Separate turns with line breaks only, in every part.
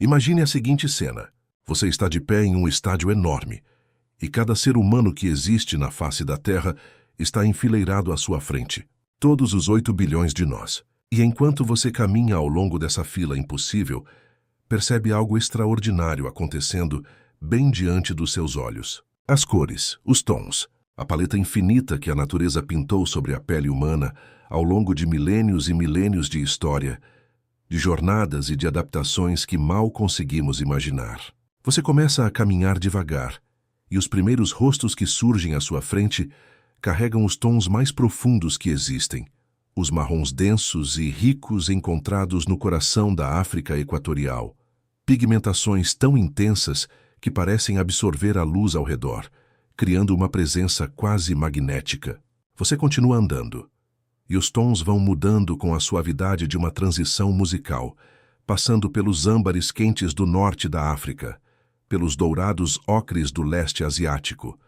Imagine a seguinte cena. Você está de pé em um estádio enorme, e cada ser humano que existe na face da Terra está enfileirado à sua frente. Todos os 8 bilhões de nós. E enquanto você caminha ao longo dessa fila impossível, percebe algo extraordinário acontecendo bem diante dos seus olhos. As cores, os tons, a paleta infinita que a natureza pintou sobre a pele humana ao longo de milênios e milênios de história, de jornadas e de adaptações que mal conseguimos imaginar. Você começa a caminhar devagar, e os primeiros rostos que surgem à sua frente carregam os tons mais profundos que existem, os marrons densos e ricos encontrados no coração da África Equatorial, pigmentações tão intensas que parecem absorver a luz ao redor, criando uma presença quase magnética. Você continua andando, e os tons vão mudando com a suavidade de uma transição musical, passando pelos âmbares quentes do norte da África, pelos dourados ocres do leste asiático,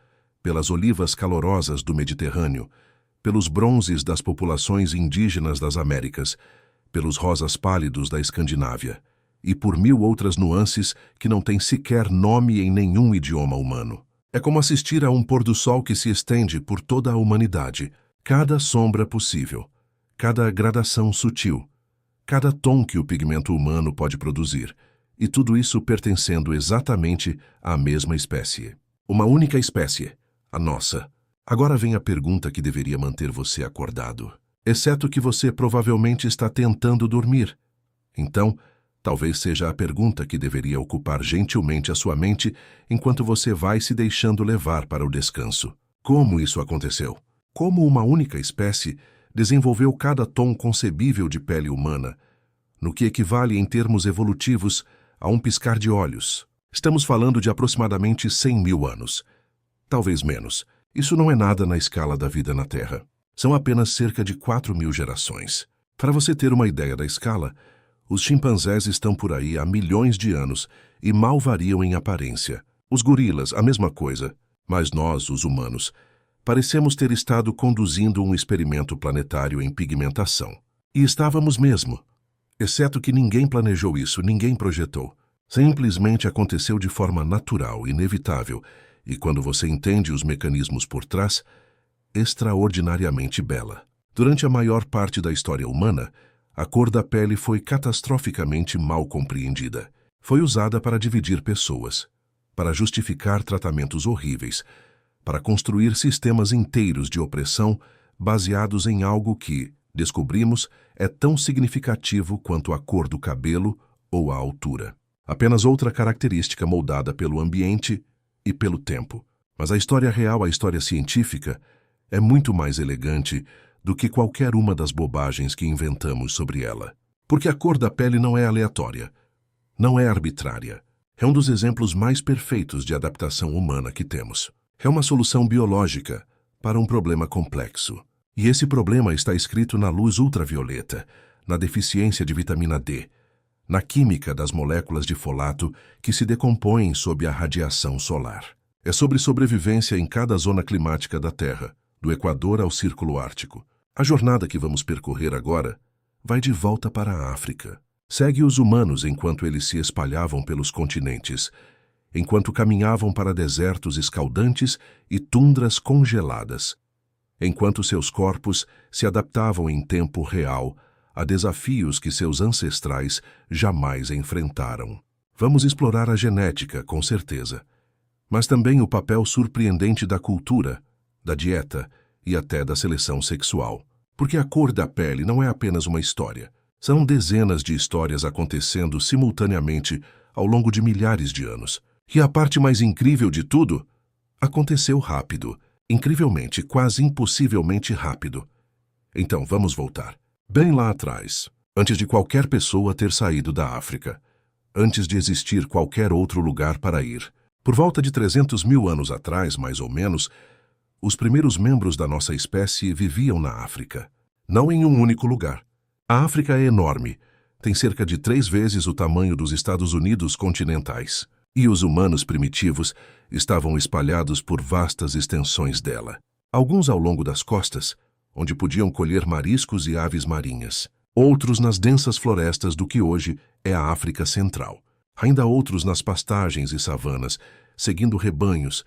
pelas olivas calorosas do Mediterrâneo, pelos bronzes das populações indígenas das Américas, pelos rosas pálidos da Escandinávia, e por 1000 outras nuances que não têm sequer nome em nenhum idioma humano. É como assistir a um pôr-do-sol que se estende por toda a humanidade, cada sombra possível, cada gradação sutil, cada tom que o pigmento humano pode produzir, e tudo isso pertencendo exatamente à mesma espécie. Uma única espécie, a nossa. Agora vem a pergunta que deveria manter você acordado, exceto que você provavelmente está tentando dormir. Então, talvez seja a pergunta que deveria ocupar gentilmente a sua mente enquanto você vai se deixando levar para o descanso. Como isso aconteceu? Como uma única espécie desenvolveu cada tom concebível de pele humana, no que equivale em termos evolutivos a um piscar de olhos? Estamos falando de aproximadamente 100.000 anos. Talvez menos. Isso não é nada na escala da vida na Terra. São apenas cerca de 4.000 gerações. Para você ter uma ideia da escala, os chimpanzés estão por aí há milhões de anos e mal variam em aparência. Os gorilas, a mesma coisa. Mas nós, os humanos, parecemos ter estado conduzindo um experimento planetário em pigmentação. E estávamos mesmo. Exceto que ninguém planejou isso, ninguém projetou. Simplesmente aconteceu de forma natural, inevitável, e quando você entende os mecanismos por trás, extraordinariamente bela. Durante a maior parte da história humana, a cor da pele foi catastroficamente mal compreendida. Foi usada para dividir pessoas, para justificar tratamentos horríveis, para construir sistemas inteiros de opressão baseados em algo que, descobrimos, é tão significativo quanto a cor do cabelo ou a altura. Apenas outra característica moldada pelo ambiente e pelo tempo. Mas a história real, a história científica, é muito mais elegante do que qualquer uma das bobagens que inventamos sobre ela. Porque a cor da pele não é aleatória, não é arbitrária. É um dos exemplos mais perfeitos de adaptação humana que temos. É uma solução biológica para um problema complexo. E esse problema está escrito na luz ultravioleta, na deficiência de vitamina D, na química das moléculas de folato que se decompõem sob a radiação solar. É sobre sobrevivência em cada zona climática da Terra, do Equador ao Círculo Ártico. A jornada que vamos percorrer agora vai de volta para a África. Segue os humanos enquanto eles se espalhavam pelos continentes, enquanto caminhavam para desertos escaldantes e tundras congeladas, enquanto seus corpos se adaptavam em tempo real a desafios que seus ancestrais jamais enfrentaram. Vamos explorar a genética, com certeza, mas também o papel surpreendente da cultura, da dieta e até da seleção sexual. Porque a cor da pele não é apenas uma história. São dezenas de histórias acontecendo simultaneamente ao longo de milhares de anos. E a parte mais incrível de tudo, aconteceu rápido, incrivelmente, quase impossivelmente rápido. Então vamos voltar. Bem lá atrás, antes de qualquer pessoa ter saído da África, antes de existir qualquer outro lugar para ir. Por volta de 300.000 anos atrás, mais ou menos, os primeiros membros da nossa espécie viviam na África. Não em um único lugar. A África é enorme, tem cerca de 3 vezes o tamanho dos Estados Unidos continentais. E os humanos primitivos estavam espalhados por vastas extensões dela. Alguns ao longo das costas, onde podiam colher mariscos e aves marinhas. Outros nas densas florestas do que hoje é a África Central. Ainda outros nas pastagens e savanas, seguindo rebanhos,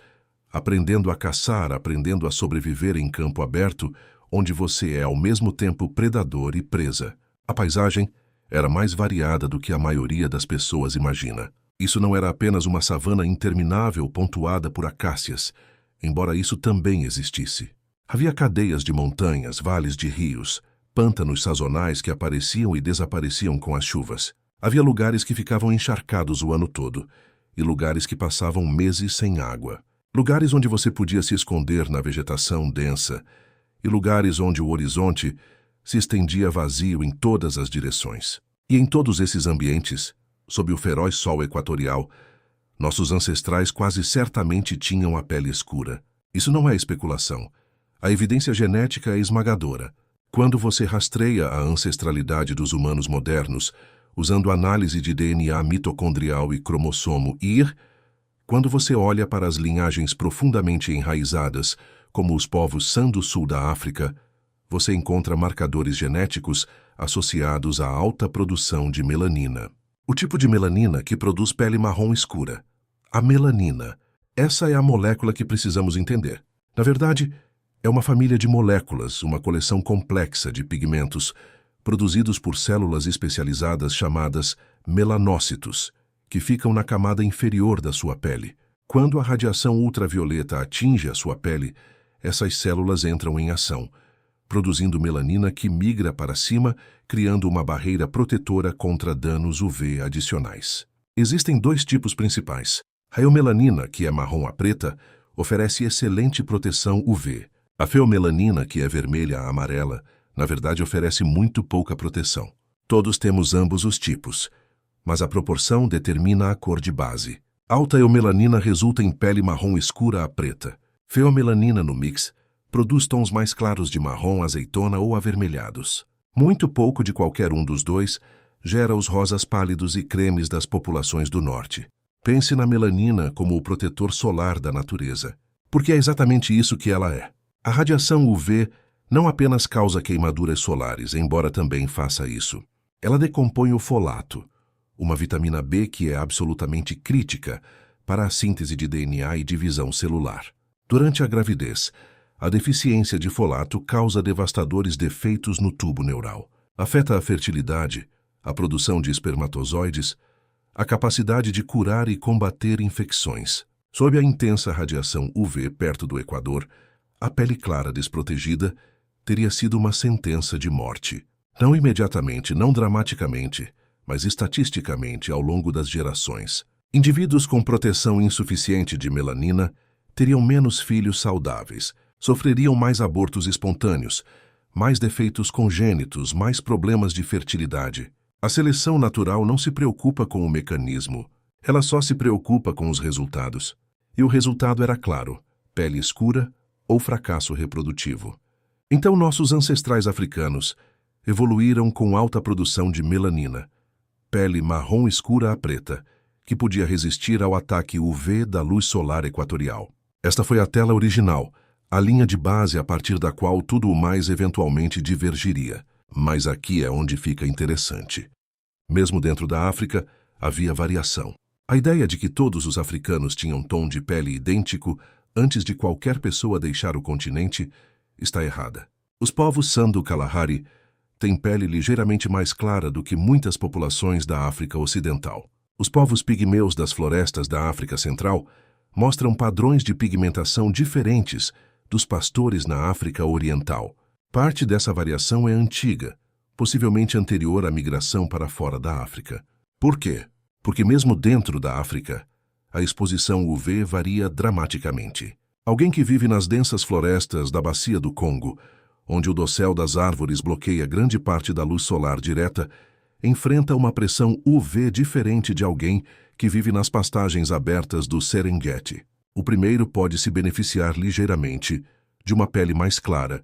aprendendo a caçar, aprendendo a sobreviver em campo aberto, onde você é ao mesmo tempo predador e presa. A paisagem era mais variada do que a maioria das pessoas imagina. Isso não era apenas uma savana interminável pontuada por acácias, embora isso também existisse. Havia cadeias de montanhas, vales de rios, pântanos sazonais que apareciam e desapareciam com as chuvas. Havia lugares que ficavam encharcados o ano todo e lugares que passavam meses sem água. Lugares onde você podia se esconder na vegetação densa e lugares onde o horizonte se estendia vazio em todas as direções. E em todos esses ambientes, sob o feroz sol equatorial, nossos ancestrais quase certamente tinham a pele escura. Isso não é especulação. A evidência genética é esmagadora. Quando você rastreia a ancestralidade dos humanos modernos, usando análise de DNA mitocondrial e cromossomo IR, quando você olha para as linhagens profundamente enraizadas, como os povos San do sul da África, você encontra marcadores genéticos associados à alta produção de melanina. O tipo de melanina que produz pele marrom escura. A melanina. Essa é a molécula que precisamos entender. Na verdade, é uma família de moléculas, uma coleção complexa de pigmentos produzidos por células especializadas chamadas melanócitos, que ficam na camada inferior da sua pele. Quando a radiação ultravioleta atinge a sua pele, essas células entram em ação, produzindo melanina que migra para cima, criando uma barreira protetora contra danos UV adicionais. Existem dois tipos principais. A eumelanina, que é marrom a preta, oferece excelente proteção UV. A feomelanina, que é vermelha a amarela, na verdade oferece muito pouca proteção. Todos temos ambos os tipos, mas a proporção determina a cor de base. Alta eumelanina resulta em pele marrom escura a preta. Feomelanina no mix produz tons mais claros de marrom, azeitona ou avermelhados. Muito pouco de qualquer um dos dois gera os rosas pálidos e cremes das populações do norte. Pense na melanina como o protetor solar da natureza, porque é exatamente isso que ela é. A radiação UV não apenas causa queimaduras solares, embora também faça isso. Ela decompõe o folato, uma vitamina B que é absolutamente crítica para a síntese de DNA e divisão celular. Durante a gravidez, a deficiência de folato causa devastadores defeitos no tubo neural. Afeta a fertilidade, a produção de espermatozoides, a capacidade de curar e combater infecções. Sob a intensa radiação UV perto do Equador, a pele clara desprotegida teria sido uma sentença de morte. Não imediatamente, não dramaticamente, mas estatisticamente ao longo das gerações. Indivíduos com proteção insuficiente de melanina teriam menos filhos saudáveis, sofreriam mais abortos espontâneos, mais defeitos congênitos, mais problemas de fertilidade. A seleção natural não se preocupa com o mecanismo, ela só se preocupa com os resultados. E o resultado era claro: pele escura ou fracasso reprodutivo. Então nossos ancestrais africanos evoluíram com alta produção de melanina, pele marrom escura a preta, que podia resistir ao ataque UV da luz solar equatorial. Esta foi a tela original, a linha de base a partir da qual tudo o mais eventualmente divergiria. Mas aqui é onde fica interessante. Mesmo dentro da África, havia variação. A ideia de que todos os africanos tinham tom de pele idêntico antes de qualquer pessoa deixar o continente está errada. Os povos San do Kalahari têm pele ligeiramente mais clara do que muitas populações da África Ocidental. Os povos pigmeus das florestas da África Central mostram padrões de pigmentação diferentes dos pastores na África Oriental. Parte dessa variação é antiga, possivelmente anterior à migração para fora da África. Por quê? Porque mesmo dentro da África, a exposição UV varia dramaticamente. Alguém que vive nas densas florestas da Bacia do Congo, onde o dossel das árvores bloqueia grande parte da luz solar direta, enfrenta uma pressão UV diferente de alguém que vive nas pastagens abertas do Serengeti. O primeiro pode se beneficiar ligeiramente de uma pele mais clara,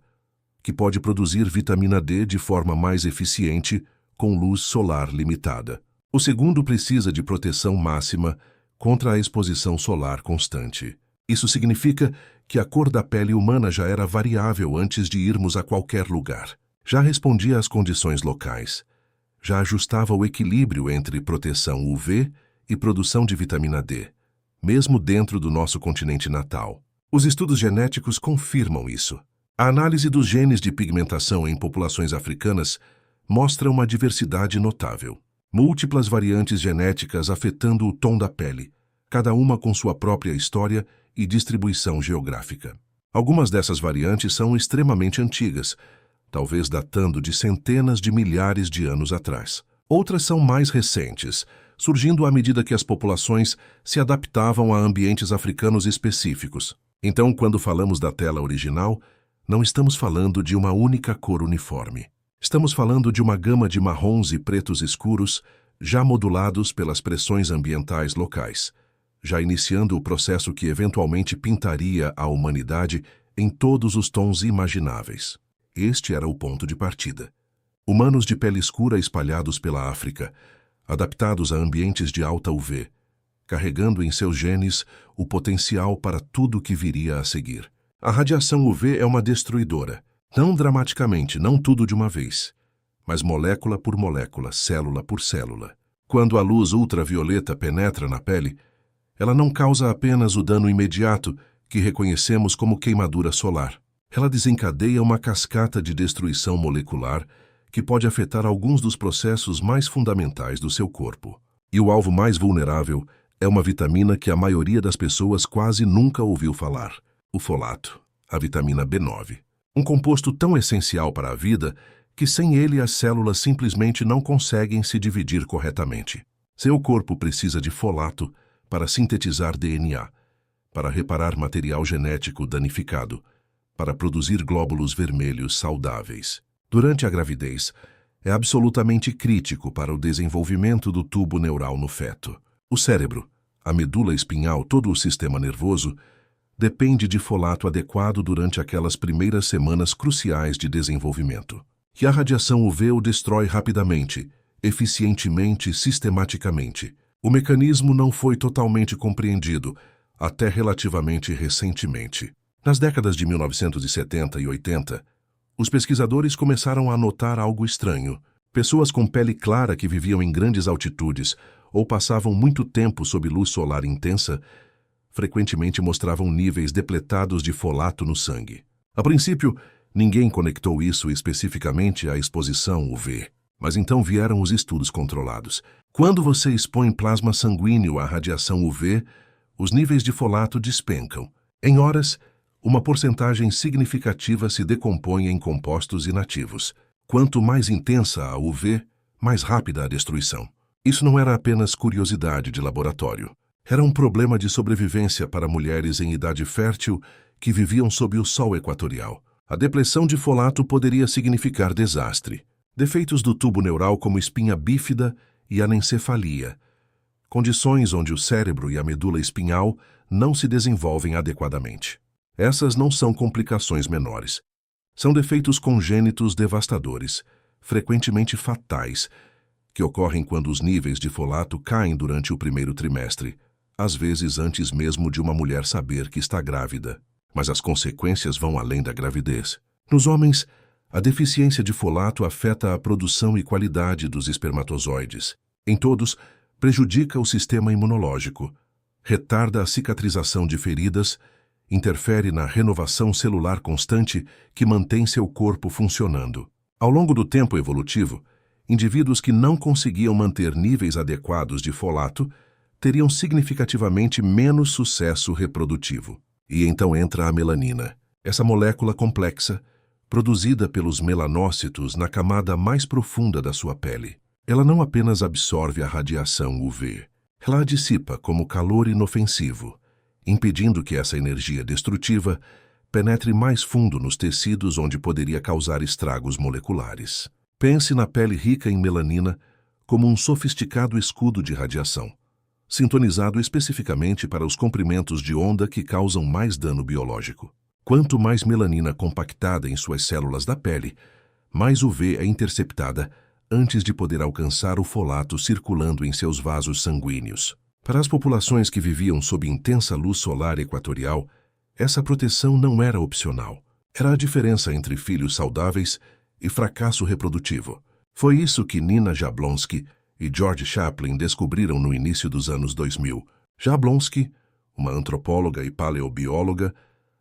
que pode produzir vitamina D de forma mais eficiente com luz solar limitada. O segundo precisa de proteção máxima contra a exposição solar constante. Isso significa que a cor da pele humana já era variável antes de irmos a qualquer lugar. Já respondia às condições locais. Já ajustava o equilíbrio entre proteção UV e produção de vitamina D, mesmo dentro do nosso continente natal. Os estudos genéticos confirmam isso. A análise dos genes de pigmentação em populações africanas mostra uma diversidade notável. Múltiplas variantes genéticas afetando o tom da pele, cada uma com sua própria história e distribuição geográfica. Algumas dessas variantes são extremamente antigas, talvez datando de centenas de milhares de anos atrás. Outras são mais recentes, surgindo à medida que as populações se adaptavam a ambientes africanos específicos. Então, quando falamos da tela original, não estamos falando de uma única cor uniforme. Estamos falando de uma gama de marrons e pretos escuros, já modulados pelas pressões ambientais locais, já iniciando o processo que eventualmente pintaria a humanidade em todos os tons imagináveis. Este era o ponto de partida. Humanos de pele escura espalhados pela África, adaptados a ambientes de alta UV, carregando em seus genes o potencial para tudo que viria a seguir. A radiação UV é uma destruidora, não dramaticamente, não tudo de uma vez, mas molécula por molécula, célula por célula. Quando a luz ultravioleta penetra na pele, ela não causa apenas o dano imediato que reconhecemos como queimadura solar. Ela desencadeia uma cascata de destruição molecular que pode afetar alguns dos processos mais fundamentais do seu corpo. E o alvo mais vulnerável é uma vitamina que a maioria das pessoas quase nunca ouviu falar: o folato, a vitamina B9. Um composto tão essencial para a vida que sem ele as células simplesmente não conseguem se dividir corretamente. Seu corpo precisa de folato para sintetizar DNA, para reparar material genético danificado, para produzir glóbulos vermelhos saudáveis. Durante a gravidez, é absolutamente crítico para o desenvolvimento do tubo neural no feto. O cérebro, a medula espinhal, todo o sistema nervoso, depende de folato adequado durante aquelas primeiras semanas cruciais de desenvolvimento. E a radiação UV o destrói rapidamente, eficientemente, sistematicamente. O mecanismo não foi totalmente compreendido, até relativamente recentemente. Nas décadas de 1970 e 80, os pesquisadores começaram a notar algo estranho. Pessoas com pele clara que viviam em grandes altitudes ou passavam muito tempo sob luz solar intensa frequentemente mostravam níveis depletados de folato no sangue. A princípio, ninguém conectou isso especificamente à exposição UV, mas então vieram os estudos controlados. Quando você expõe plasma sanguíneo à radiação UV, os níveis de folato despencam. Em horas, uma porcentagem significativa se decompõe em compostos inativos. Quanto mais intensa a UV, mais rápida a destruição. Isso não era apenas curiosidade de laboratório. Era um problema de sobrevivência para mulheres em idade fértil que viviam sob o sol equatorial. A depressão de folato poderia significar desastre. Defeitos do tubo neural como espinha bífida e anencefalia. Condições onde o cérebro e a medula espinhal não se desenvolvem adequadamente. Essas não são complicações menores. São defeitos congênitos devastadores, frequentemente fatais, que ocorrem quando os níveis de folato caem durante o primeiro trimestre, às vezes antes mesmo de uma mulher saber que está grávida. Mas as consequências vão além da gravidez. Nos homens, a deficiência de folato afeta a produção e qualidade dos espermatozoides. Em todos, prejudica o sistema imunológico, retarda a cicatrização de feridas, interfere na renovação celular constante que mantém seu corpo funcionando. Ao longo do tempo evolutivo, indivíduos que não conseguiam manter níveis adequados de folato teriam significativamente menos sucesso reprodutivo. E então entra a melanina, essa molécula complexa, produzida pelos melanócitos na camada mais profunda da sua pele. Ela não apenas absorve a radiação UV, ela a dissipa como calor inofensivo, impedindo que essa energia destrutiva penetre mais fundo nos tecidos onde poderia causar estragos moleculares. Pense na pele rica em melanina como um sofisticado escudo de radiação, sintonizado especificamente para os comprimentos de onda que causam mais dano biológico. Quanto mais melanina compactada em suas células da pele, mais UV é interceptada antes de poder alcançar o folato circulando em seus vasos sanguíneos. Para as populações que viviam sob intensa luz solar equatorial, essa proteção não era opcional. Era a diferença entre filhos saudáveis e fracasso reprodutivo. Foi isso que Nina Jablonski e George Chaplin descobriram no início dos anos 2000. Jablonski, uma antropóloga e paleobióloga,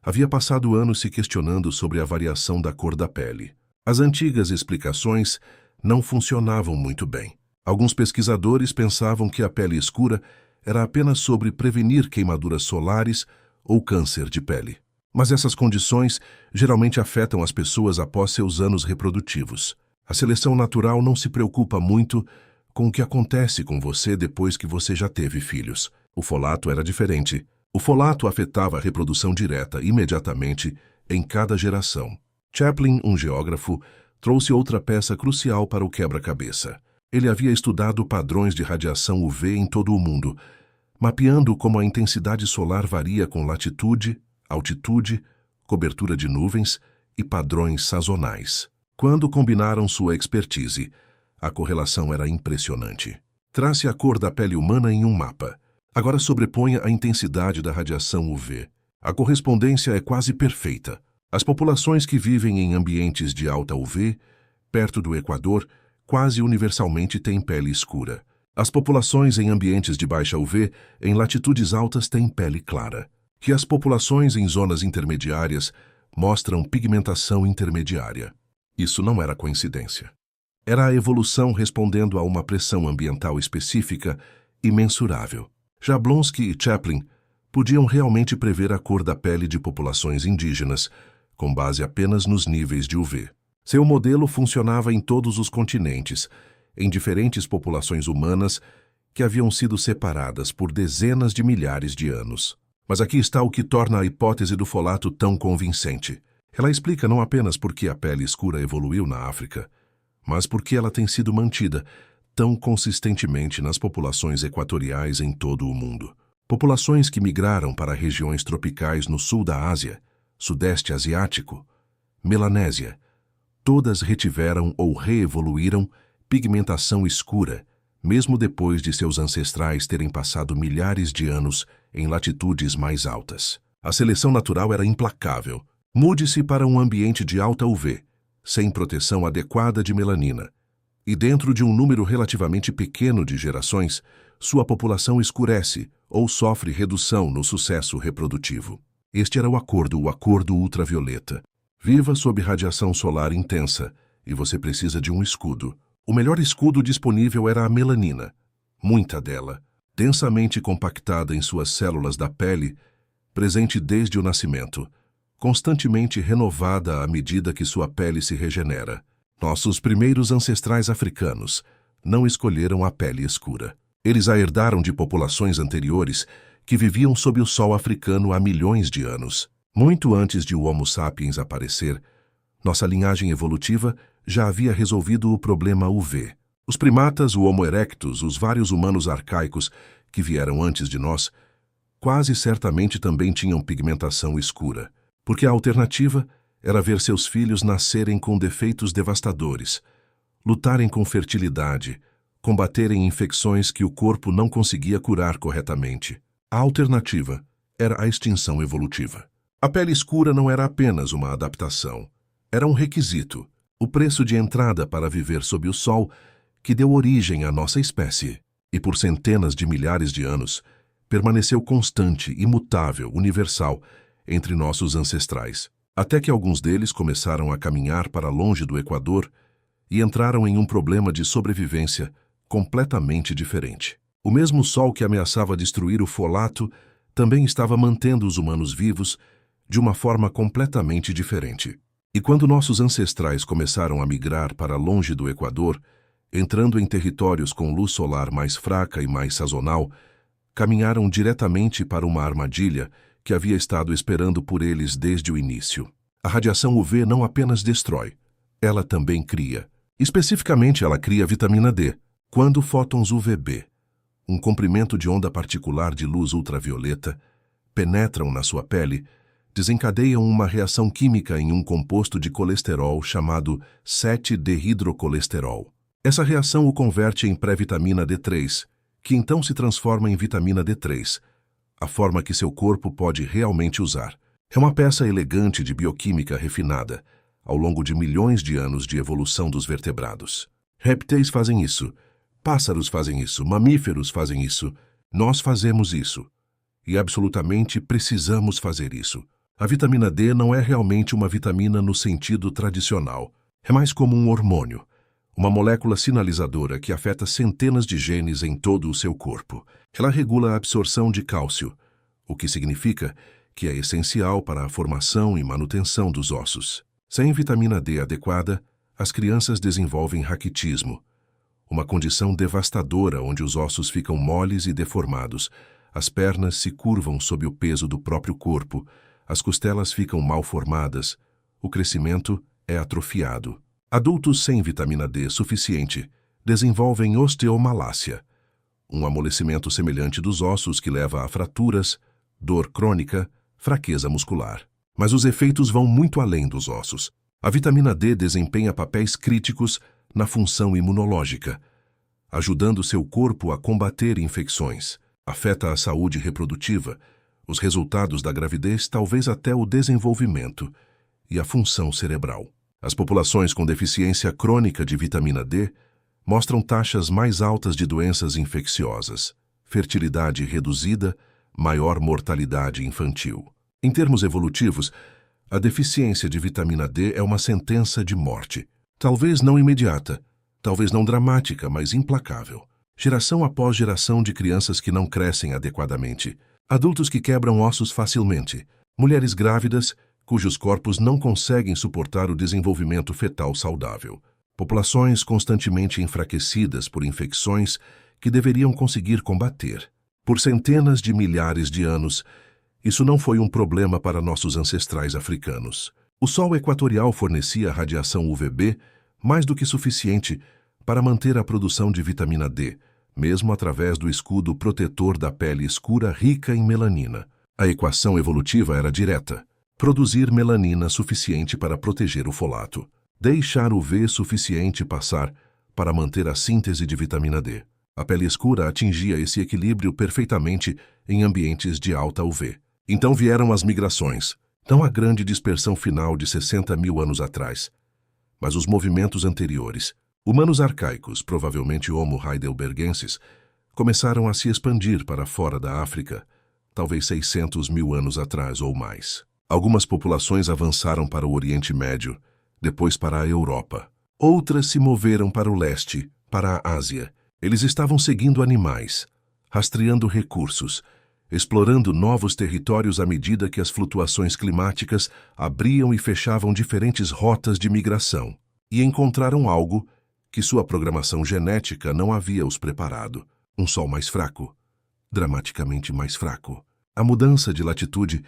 havia passado anos se questionando sobre a variação da cor da pele. As antigas explicações não funcionavam muito bem. Alguns pesquisadores pensavam que a pele escura era apenas sobre prevenir queimaduras solares ou câncer de pele. Mas essas condições geralmente afetam as pessoas após seus anos reprodutivos. A seleção natural não se preocupa muito com o que acontece com você depois que você já teve filhos. O folato era diferente. O folato afetava a reprodução direta imediatamente em cada geração. Chaplin, um geógrafo, trouxe outra peça crucial para o quebra-cabeça. Ele havia estudado padrões de radiação UV em todo o mundo, mapeando como a intensidade solar varia com latitude, altitude, cobertura de nuvens e padrões sazonais. Quando combinaram sua expertise, a correlação era impressionante. Trace a cor da pele humana em um mapa. Agora sobreponha a intensidade da radiação UV. A correspondência é quase perfeita. As populações que vivem em ambientes de alta UV, perto do Equador, quase universalmente têm pele escura. As populações em ambientes de baixa UV, em latitudes altas, têm pele clara. E as populações em zonas intermediárias mostram pigmentação intermediária. Isso não era coincidência. Era a evolução respondendo a uma pressão ambiental específica e mensurável. Jablonski e Chaplin podiam realmente prever a cor da pele de populações indígenas, com base apenas nos níveis de UV. Seu modelo funcionava em todos os continentes, em diferentes populações humanas que haviam sido separadas por dezenas de milhares de anos. Mas aqui está o que torna a hipótese do folato tão convincente. Ela explica não apenas por que a pele escura evoluiu na África, mas por que ela tem sido mantida tão consistentemente nas populações equatoriais em todo o mundo. Populações que migraram para regiões tropicais no sul da Ásia, Sudeste Asiático, Melanésia, todas retiveram ou reevoluíram pigmentação escura, mesmo depois de seus ancestrais terem passado milhares de anos em latitudes mais altas. A seleção natural era implacável. Mude-se para um ambiente de alta UV, sem proteção adequada de melanina, e dentro de um número relativamente pequeno de gerações, sua população escurece ou sofre redução no sucesso reprodutivo. Este era o acordo ultravioleta. Viva sob radiação solar intensa, e você precisa de um escudo. O melhor escudo disponível era a melanina, muita dela, densamente compactada em suas células da pele, presente desde o nascimento, constantemente renovada à medida que sua pele se regenera. Nossos primeiros ancestrais africanos não escolheram a pele escura. Eles a herdaram de populações anteriores que viviam sob o sol africano há milhões de anos. Muito antes de o Homo sapiens aparecer, nossa linhagem evolutiva já havia resolvido o problema UV. Os primatas, o Homo erectus, os vários humanos arcaicos que vieram antes de nós, quase certamente também tinham pigmentação escura, porque a alternativa era ver seus filhos nascerem com defeitos devastadores, lutarem com fertilidade, combaterem infecções que o corpo não conseguia curar corretamente. A alternativa era a extinção evolutiva. A pele escura não era apenas uma adaptação, era um requisito, o preço de entrada para viver sob o sol que deu origem à nossa espécie, e por centenas de milhares de anos permaneceu constante, imutável, universal entre nossos ancestrais, até que alguns deles começaram a caminhar para longe do Equador e entraram em um problema de sobrevivência completamente diferente. O mesmo sol que ameaçava destruir o folato também estava mantendo os humanos vivos de uma forma completamente diferente. E quando nossos ancestrais começaram a migrar para longe do Equador, entrando em territórios com luz solar mais fraca e mais sazonal, caminharam diretamente para uma armadilha que havia estado esperando por eles desde o início. A radiação UV não apenas destrói, ela também cria. Especificamente, ela cria vitamina D. Quando fótons UVB, um comprimento de onda particular de luz ultravioleta, penetram na sua pele, desencadeiam uma reação química em um composto de colesterol chamado 7-dehidrocolesterol. Essa reação o converte em pré-vitamina D3, que então se transforma em vitamina D3, a forma que seu corpo pode realmente usar. É uma peça elegante de bioquímica refinada, ao longo de milhões de anos de evolução dos vertebrados. Répteis fazem isso, Pássaros fazem isso, mamíferos fazem isso, nós fazemos isso. E absolutamente precisamos fazer isso. A vitamina D não é realmente uma vitamina no sentido tradicional. É mais como um hormônio, uma molécula sinalizadora que afeta centenas de genes em todo o seu corpo. Ela regula a absorção de cálcio, o que significa que é essencial para a formação e manutenção dos ossos. Sem vitamina D adequada, as crianças desenvolvem raquitismo, uma condição devastadora onde os ossos ficam moles e deformados, as pernas se curvam sob o peso do próprio corpo, as costelas ficam mal formadas, o crescimento é atrofiado. Adultos sem vitamina D suficiente desenvolvem osteomalácia, um amolecimento semelhante dos ossos que leva a fraturas, dor crônica, fraqueza muscular. Mas os efeitos vão muito além dos ossos. A vitamina D desempenha papéis críticos na função imunológica, ajudando seu corpo a combater infecções. Afeta a saúde reprodutiva, os resultados da gravidez, talvez até o desenvolvimento e a função cerebral. As populações com deficiência crônica de vitamina D mostram taxas mais altas de doenças infecciosas, fertilidade reduzida, maior mortalidade infantil. Em termos evolutivos, a deficiência de vitamina D é uma sentença de morte. Talvez não imediata, talvez não dramática, mas implacável. Geração após geração de crianças que não crescem adequadamente, adultos que quebram ossos facilmente, mulheres grávidas cujos corpos não conseguem suportar o desenvolvimento fetal saudável, populações constantemente enfraquecidas por infecções que deveriam conseguir combater. Por centenas de milhares de anos, isso não foi um problema para nossos ancestrais africanos. O sol equatorial fornecia radiação UVB mais do que suficiente para manter a produção de vitamina D, mesmo através do escudo protetor da pele escura rica em melanina. A equação evolutiva era direta: produzir melanina suficiente para proteger o folato, deixar o V suficiente passar para manter a síntese de vitamina D. A pele escura atingia esse equilíbrio perfeitamente em ambientes de alta UV. Então vieram as migrações, não a grande dispersão final de 60 mil anos atrás, mas os movimentos anteriores. Humanos arcaicos, provavelmente Homo heidelbergensis, começaram a se expandir para fora da África, talvez 600 mil anos atrás ou mais. Algumas populações avançaram para o Oriente Médio, depois para a Europa. Outras se moveram para o leste, para a Ásia. Eles estavam seguindo animais, rastreando recursos, explorando novos territórios à medida que as flutuações climáticas abriam e fechavam diferentes rotas de migração, e encontraram algo que sua programação genética não havia os preparado: um sol mais fraco, dramaticamente mais fraco. A mudança de latitude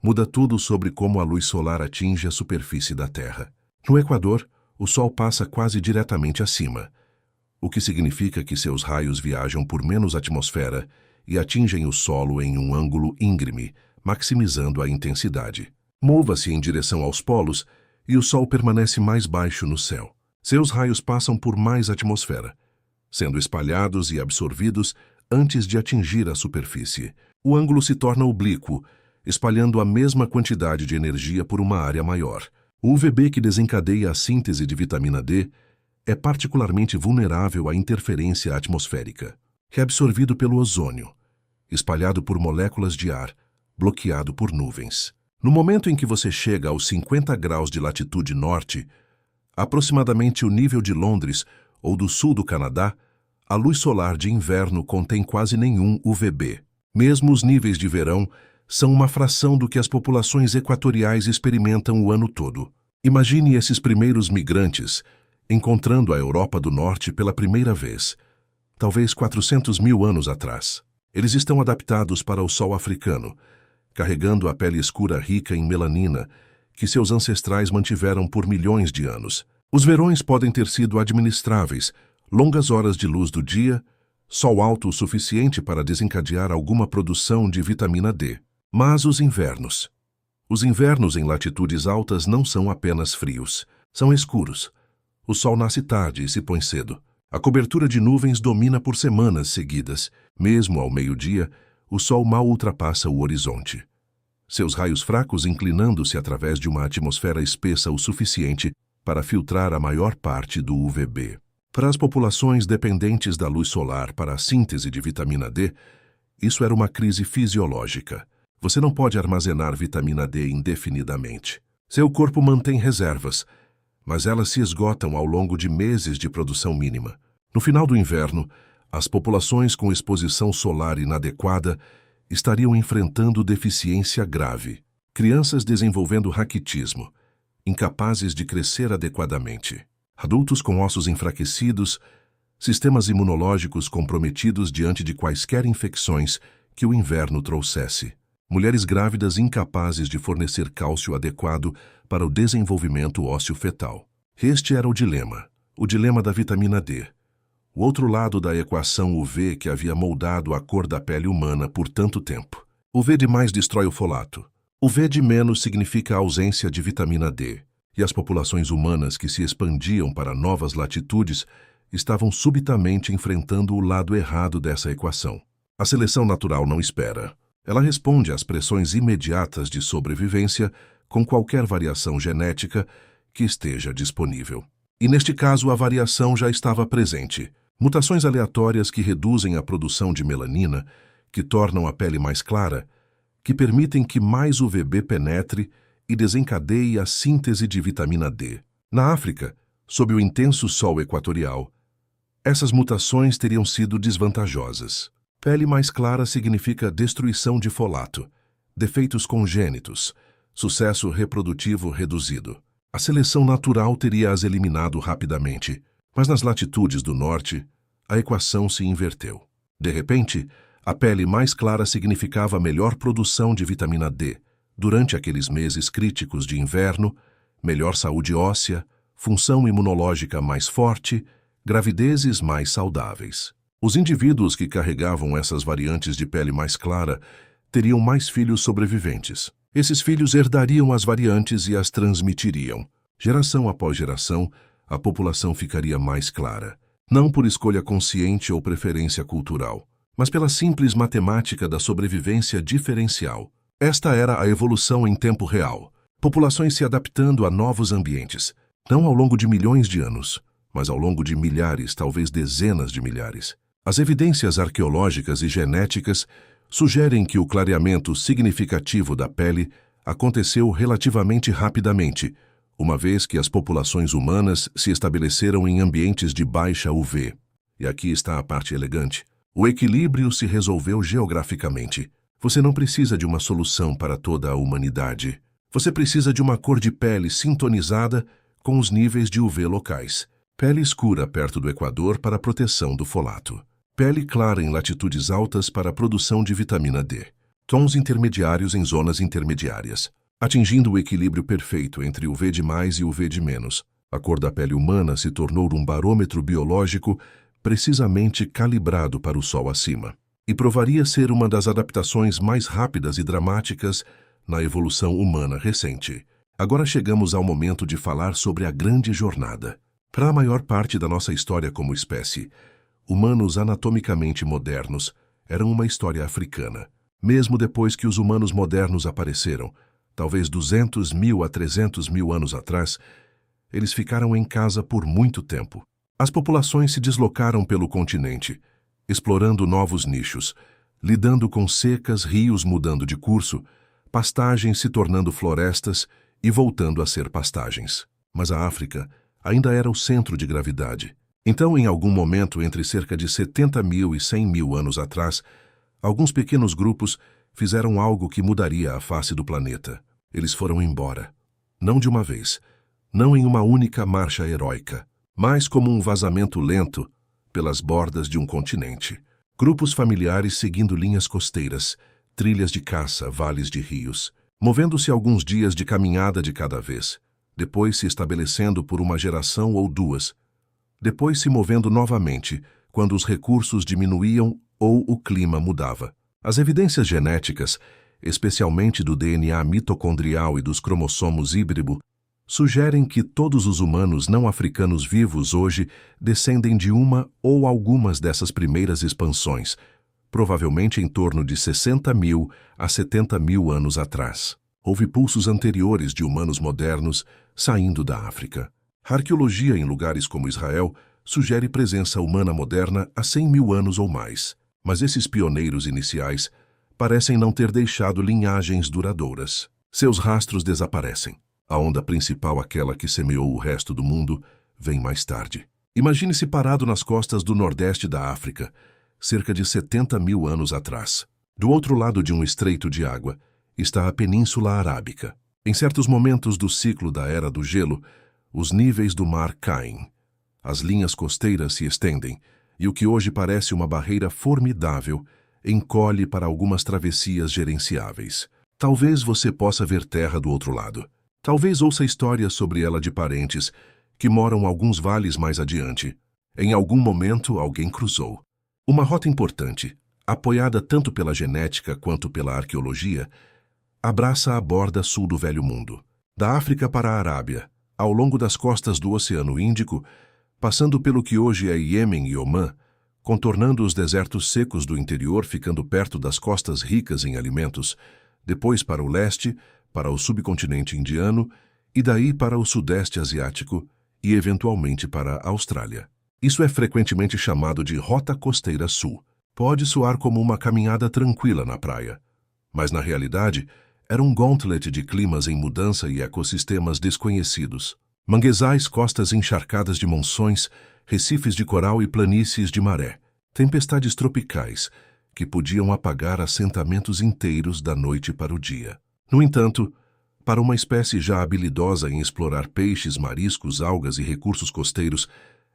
muda tudo sobre como a luz solar atinge a superfície da Terra. No Equador, o sol passa quase diretamente acima, o que significa que seus raios viajam por menos atmosfera e atingem o solo em um ângulo íngreme, maximizando a intensidade. Mova-se em direção aos polos e o sol permanece mais baixo no céu. Seus raios passam por mais atmosfera, sendo espalhados e absorvidos antes de atingir a superfície. O ângulo se torna oblíquo, espalhando a mesma quantidade de energia por uma área maior. O UVB que desencadeia a síntese de vitamina D é particularmente vulnerável à interferência atmosférica. É absorvido pelo ozônio, espalhado por moléculas de ar, bloqueado por nuvens. No momento em que você chega aos 50 graus de latitude norte, aproximadamente o nível de Londres ou do sul do Canadá, a luz solar de inverno contém quase nenhum UVB. Mesmo os níveis de verão são uma fração do que as populações equatoriais experimentam o ano todo. Imagine esses primeiros migrantes encontrando a Europa do Norte pela primeira vez, talvez 400 mil anos atrás. Eles estão adaptados para o sol africano, carregando a pele escura rica em melanina que seus ancestrais mantiveram por milhões de anos. Os verões podem ter sido administráveis, longas horas de luz do dia, sol alto o suficiente para desencadear alguma produção de vitamina D. Mas os invernos em latitudes altas não são apenas frios, são escuros. O sol nasce tarde e se põe cedo. A cobertura de nuvens domina por semanas seguidas. Mesmo ao meio-dia, o sol mal ultrapassa o horizonte, seus raios fracos inclinando-se através de uma atmosfera espessa o suficiente para filtrar a maior parte do UVB. Para as populações dependentes da luz solar para a síntese de vitamina D, isso era uma crise fisiológica. Você não pode armazenar vitamina D indefinidamente. Seu corpo mantém reservas, mas elas se esgotam ao longo de meses de produção mínima. No final do inverno, as populações com exposição solar inadequada estariam enfrentando deficiência grave. Crianças desenvolvendo raquitismo, incapazes de crescer adequadamente. Adultos com ossos enfraquecidos, sistemas imunológicos comprometidos diante de quaisquer infecções que o inverno trouxesse. Mulheres grávidas incapazes de fornecer cálcio adequado para o desenvolvimento ósseo fetal. Este era o dilema da vitamina D. O outro lado da equação UV que havia moldado a cor da pele humana por tanto tempo. O V de mais destrói o folato. O V de menos significa a ausência de vitamina D. E as populações humanas que se expandiam para novas latitudes estavam subitamente enfrentando o lado errado dessa equação. A seleção natural não espera. Ela responde às pressões imediatas de sobrevivência com qualquer variação genética que esteja disponível. E neste caso a variação já estava presente. Mutações aleatórias que reduzem a produção de melanina, que tornam a pele mais clara, que permitem que mais UVB penetre e desencadeie a síntese de vitamina D. Na África, sob o intenso sol equatorial, essas mutações teriam sido desvantajosas. Pele mais clara significa destruição de folato, defeitos congênitos, sucesso reprodutivo reduzido. A seleção natural teria as eliminado rapidamente, mas nas latitudes do norte, a equação se inverteu. De repente, a pele mais clara significava melhor produção de vitamina D, durante aqueles meses críticos de inverno, melhor saúde óssea, função imunológica mais forte, gravidezes mais saudáveis. Os indivíduos que carregavam essas variantes de pele mais clara teriam mais filhos sobreviventes. Esses filhos herdariam as variantes e as transmitiriam. Geração após geração, a população ficaria mais clara, não por escolha consciente ou preferência cultural, mas pela simples matemática da sobrevivência diferencial. Esta era a evolução em tempo real. Populações se adaptando a novos ambientes, não ao longo de milhões de anos, mas ao longo de milhares, talvez dezenas de milhares. As evidências arqueológicas e genéticas sugerem que o clareamento significativo da pele aconteceu relativamente rapidamente, uma vez que as populações humanas se estabeleceram em ambientes de baixa UV. E aqui está a parte elegante. O equilíbrio se resolveu geograficamente. Você não precisa de uma solução para toda a humanidade. Você precisa de uma cor de pele sintonizada com os níveis de UV locais. Pele escura perto do Equador para a proteção do folato. Pele clara em latitudes altas para a produção de vitamina D. Tons intermediários em zonas intermediárias, atingindo o equilíbrio perfeito entre o V de mais e o V de menos. A cor da pele humana se tornou um barômetro biológico precisamente calibrado para o sol acima. E provaria ser uma das adaptações mais rápidas e dramáticas na evolução humana recente. Agora chegamos ao momento de falar sobre a grande jornada. Para a maior parte da nossa história como espécie, humanos anatomicamente modernos eram uma história africana. Mesmo depois que os humanos modernos apareceram, talvez 200.000 a 300.000 anos atrás, eles ficaram em casa por muito tempo. As populações se deslocaram pelo continente, explorando novos nichos, lidando com secas, rios mudando de curso, pastagens se tornando florestas e voltando a ser pastagens. Mas a África ainda era o centro de gravidade. Então, em algum momento entre cerca de 70.000 e 100.000 anos atrás, alguns pequenos grupos fizeram algo que mudaria a face do planeta. Eles foram embora. Não de uma vez, não em uma única marcha heróica, mas como um vazamento lento pelas bordas de um continente. Grupos familiares seguindo linhas costeiras, trilhas de caça, vales de rios, movendo-se alguns dias de caminhada de cada vez, depois se estabelecendo por uma geração ou duas, depois se movendo novamente quando os recursos diminuíam ou o clima mudava. As evidências genéticas, especialmente do DNA mitocondrial e dos cromossomos híbrido, sugerem que todos os humanos não africanos vivos hoje descendem de uma ou algumas dessas primeiras expansões, provavelmente em torno de 60.000 a 70.000 anos atrás. Houve pulsos anteriores de humanos modernos saindo da África. A arqueologia em lugares como Israel sugere presença humana moderna há 100 mil anos ou mais. Mas esses pioneiros iniciais parecem não ter deixado linhagens duradouras. Seus rastros desaparecem. A onda principal, aquela que semeou o resto do mundo, vem mais tarde. Imagine-se parado nas costas do nordeste da África, cerca de 70 mil anos atrás. Do outro lado de um estreito de água está a Península Arábica. Em certos momentos do ciclo da Era do Gelo, os níveis do mar caem. As linhas costeiras se estendem, e o que hoje parece uma barreira formidável encolhe para algumas travessias gerenciáveis. Talvez você possa ver terra do outro lado. Talvez ouça histórias sobre ela de parentes que moram alguns vales mais adiante. Em algum momento, alguém cruzou. Uma rota importante, apoiada tanto pela genética quanto pela arqueologia, abraça a borda sul do Velho Mundo. Da África para a Arábia, ao longo das costas do Oceano Índico, passando pelo que hoje é Iêmen e Omã, contornando os desertos secos do interior, ficando perto das costas ricas em alimentos, depois para o leste, para o subcontinente indiano, e daí para o sudeste asiático e, eventualmente, para a Austrália. Isso é frequentemente chamado de Rota Costeira Sul. Pode soar como uma caminhada tranquila na praia, mas na realidade era um gauntlet de climas em mudança e ecossistemas desconhecidos. Manguezais, costas encharcadas de monções, recifes de coral e planícies de maré. Tempestades tropicais que podiam apagar assentamentos inteiros da noite para o dia. No entanto, para uma espécie já habilidosa em explorar peixes, mariscos, algas e recursos costeiros,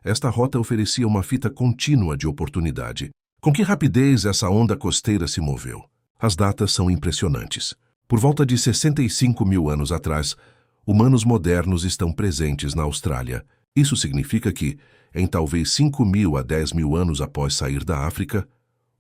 esta rota oferecia uma fita contínua de oportunidade. Com que rapidez essa onda costeira se moveu? As datas são impressionantes. Por volta de 65 mil anos atrás, humanos modernos estão presentes na Austrália. Isso significa que, em talvez 5 mil a 10 mil anos após sair da África,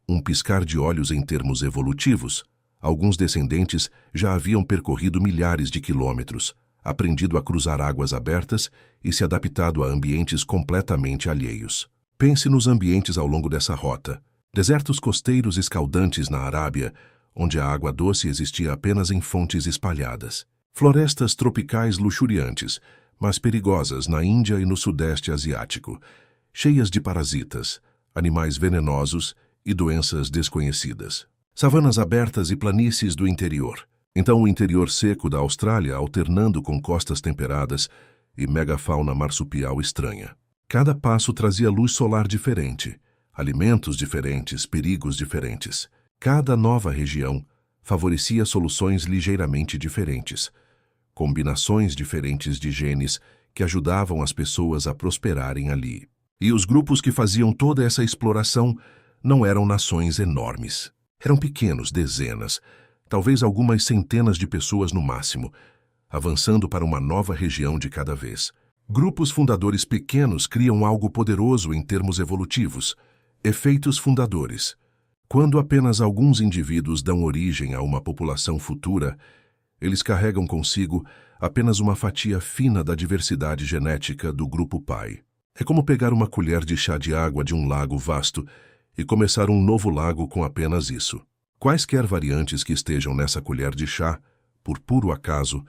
um piscar de olhos em termos evolutivos, alguns descendentes já haviam percorrido milhares de quilômetros, aprendido a cruzar águas abertas e se adaptado a ambientes completamente alheios. Pense nos ambientes ao longo dessa rota. Desertos costeiros escaldantes na Arábia, onde a água doce existia apenas em fontes espalhadas. Florestas tropicais luxuriantes, mas perigosas na Índia e no Sudeste Asiático, cheias de parasitas, animais venenosos e doenças desconhecidas. Savanas abertas e planícies do interior. Então o interior seco da Austrália alternando com costas temperadas e megafauna marsupial estranha. Cada passo trazia luz solar diferente, alimentos diferentes, perigos diferentes. Cada nova região favorecia soluções ligeiramente diferentes, combinações diferentes de genes que ajudavam as pessoas a prosperarem ali. E os grupos que faziam toda essa exploração não eram nações enormes. Eram pequenos, dezenas, talvez algumas centenas de pessoas no máximo, avançando para uma nova região de cada vez. Grupos fundadores pequenos criam algo poderoso em termos evolutivos, efeitos fundadores. Quando apenas alguns indivíduos dão origem a uma população futura, eles carregam consigo apenas uma fatia fina da diversidade genética do grupo pai. É como pegar uma colher de chá de água de um lago vasto e começar um novo lago com apenas isso. Quaisquer variantes que estejam nessa colher de chá, por puro acaso,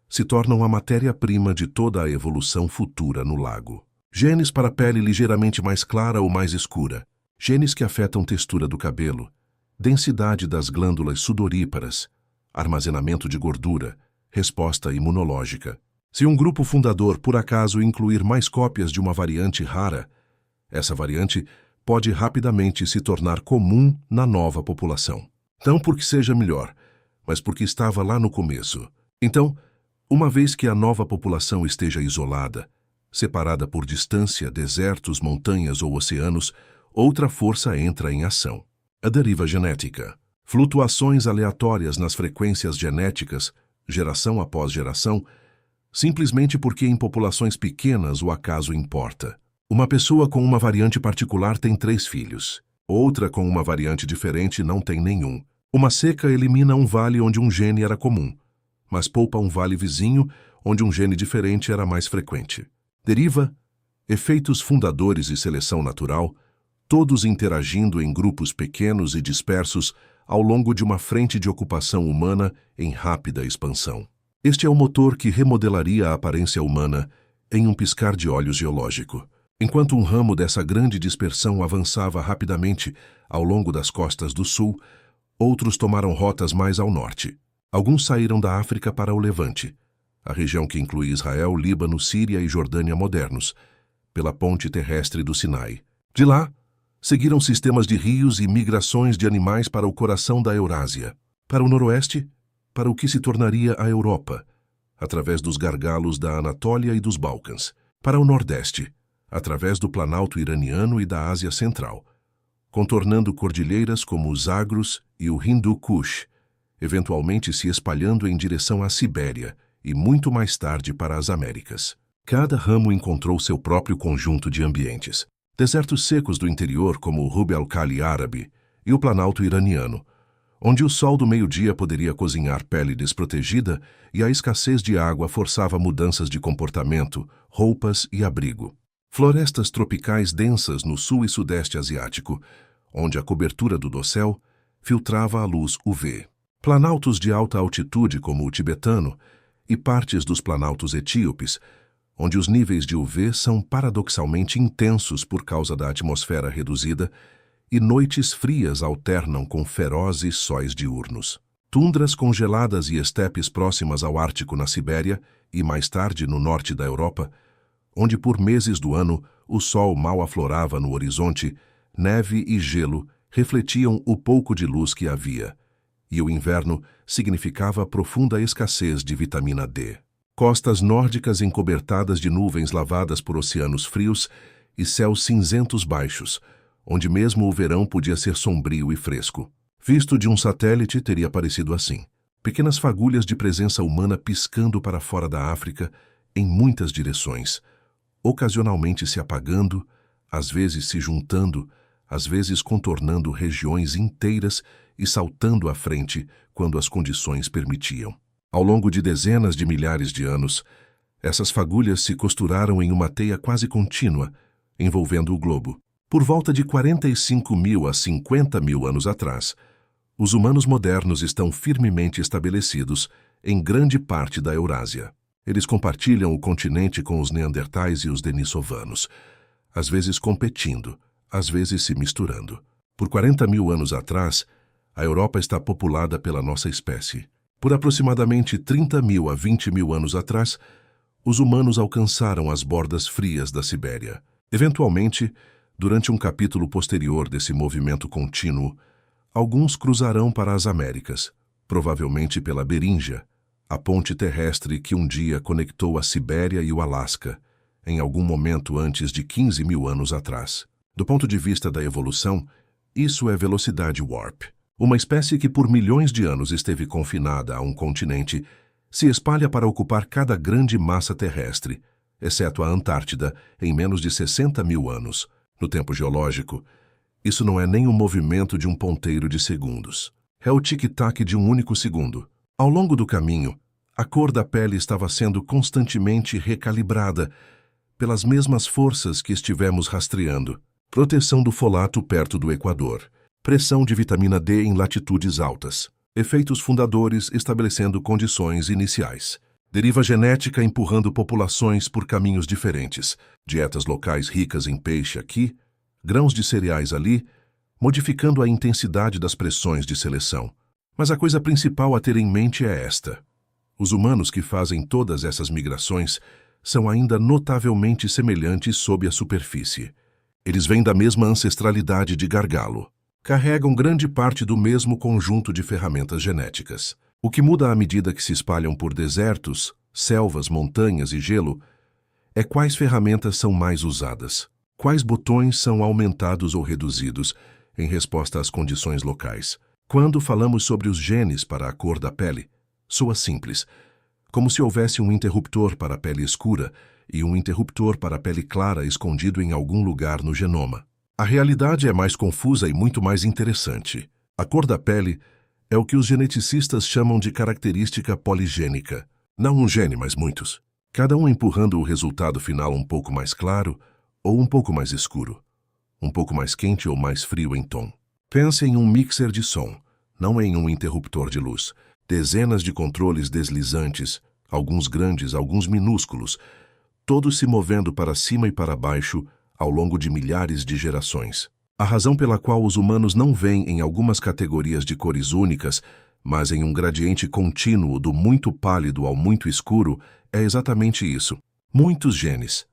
se tornam a matéria-prima de toda a evolução futura no lago. Genes para pele ligeiramente mais clara ou mais escura, genes que afetam textura do cabelo, densidade das glândulas sudoríparas, armazenamento de gordura, resposta imunológica. Se um grupo fundador por acaso incluir mais cópias de uma variante rara, essa variante pode rapidamente se tornar comum na nova população. Não porque seja melhor, mas porque estava lá no começo. Então, uma vez que a nova população esteja isolada, separada por distância, desertos, montanhas ou oceanos, outra força entra em ação. A deriva genética. Flutuações aleatórias nas frequências genéticas, geração após geração, simplesmente porque em populações pequenas o acaso importa. Uma pessoa com uma variante particular tem 3 filhos. Outra com uma variante diferente não tem nenhum. Uma seca elimina um vale onde um gene era comum, mas poupa um vale vizinho onde um gene diferente era mais frequente. Deriva, efeitos fundadores e seleção natural, todos interagindo em grupos pequenos e dispersos ao longo de uma frente de ocupação humana em rápida expansão. Este é o motor que remodelaria a aparência humana em um piscar de olhos geológico. Enquanto um ramo dessa grande dispersão avançava rapidamente ao longo das costas do sul, outros tomaram rotas mais ao norte. Alguns saíram da África para o Levante, a região que inclui Israel, Líbano, Síria e Jordânia modernos, pela ponte terrestre do Sinai. De lá, seguiram sistemas de rios e migrações de animais para o coração da Eurásia. Para o noroeste, para o que se tornaria a Europa, através dos gargalos da Anatólia e dos Balcãs. Para o nordeste, através do Planalto iraniano e da Ásia Central, contornando cordilheiras como o Zagros e o Hindu Kush, eventualmente se espalhando em direção à Sibéria e muito mais tarde para as Américas. Cada ramo encontrou seu próprio conjunto de ambientes. Desertos secos do interior, como o Rub al-Khali árabe, e o Planalto iraniano, onde o sol do meio-dia poderia cozinhar pele desprotegida e a escassez de água forçava mudanças de comportamento, roupas e abrigo. Florestas tropicais densas no sul e sudeste asiático, onde a cobertura do dossel filtrava a luz UV. Planaltos de alta altitude como o tibetano e partes dos planaltos etíopes, onde os níveis de UV são paradoxalmente intensos por causa da atmosfera reduzida e noites frias alternam com ferozes sóis diurnos. Tundras congeladas e estepes próximas ao Ártico na Sibéria e mais tarde no norte da Europa, onde por meses do ano o sol mal aflorava no horizonte, neve e gelo refletiam o pouco de luz que havia, e o inverno significava profunda escassez de vitamina D. Costas nórdicas encobertadas de nuvens lavadas por oceanos frios e céus cinzentos baixos, onde mesmo o verão podia ser sombrio e fresco. Visto de um satélite, teria parecido assim. Pequenas fagulhas de presença humana piscando para fora da África, em muitas direções, ocasionalmente se apagando, às vezes se juntando, às vezes contornando regiões inteiras e saltando à frente quando as condições permitiam. Ao longo de dezenas de milhares de anos, essas fagulhas se costuraram em uma teia quase contínua, envolvendo o globo. Por volta de 45.000 a 50.000 anos atrás, os humanos modernos estão firmemente estabelecidos em grande parte da Eurásia. Eles compartilham o continente com os neandertais e os denisovanos, às vezes competindo, às vezes se misturando. Por 40.000 anos atrás, a Europa está populada pela nossa espécie. Por aproximadamente 30.000 a 20.000 anos atrás, os humanos alcançaram as bordas frias da Sibéria. Eventualmente, durante um capítulo posterior desse movimento contínuo, alguns cruzarão para as Américas, provavelmente pela Beríngia, a ponte terrestre que um dia conectou a Sibéria e o Alasca, em algum momento antes de 15.000 anos atrás. Do ponto de vista da evolução, isso é velocidade warp. Uma espécie que por milhões de anos esteve confinada a um continente se espalha para ocupar cada grande massa terrestre, exceto a Antártida, em menos de 60.000 anos. No tempo geológico, isso não é nem o movimento de um ponteiro de segundos. É o tic-tac de um único segundo. Ao longo do caminho, a cor da pele estava sendo constantemente recalibrada pelas mesmas forças que estivemos rastreando. Proteção do folato perto do Equador. Pressão de vitamina D em latitudes altas. Efeitos fundadores estabelecendo condições iniciais. Deriva genética empurrando populações por caminhos diferentes. Dietas locais ricas em peixe aqui, grãos de cereais ali, modificando a intensidade das pressões de seleção. Mas a coisa principal a ter em mente é esta. Os humanos que fazem todas essas migrações são ainda notavelmente semelhantes sob a superfície. Eles vêm da mesma ancestralidade de gargalo. Carregam grande parte do mesmo conjunto de ferramentas genéticas. O que muda à medida que se espalham por desertos, selvas, montanhas e gelo é quais ferramentas são mais usadas, quais botões são aumentados ou reduzidos em resposta às condições locais. Quando falamos sobre os genes para a cor da pele, soa simples, como se houvesse um interruptor para a pele escura e um interruptor para a pele clara escondido em algum lugar no genoma. A realidade é mais confusa e muito mais interessante. A cor da pele é o que os geneticistas chamam de característica poligênica. Não um gene, mas muitos. Cada um empurrando o resultado final um pouco mais claro ou um pouco mais escuro. Um pouco mais quente ou mais frio em tom. Pense em um mixer de som, não em um interruptor de luz. Dezenas de controles deslizantes, alguns grandes, alguns minúsculos, todos se movendo para cima e para baixo ao longo de milhares de gerações. A razão pela qual os humanos não veem em algumas categorias de cores únicas, mas em um gradiente contínuo do muito pálido ao muito escuro, é exatamente isso. Muitos genes,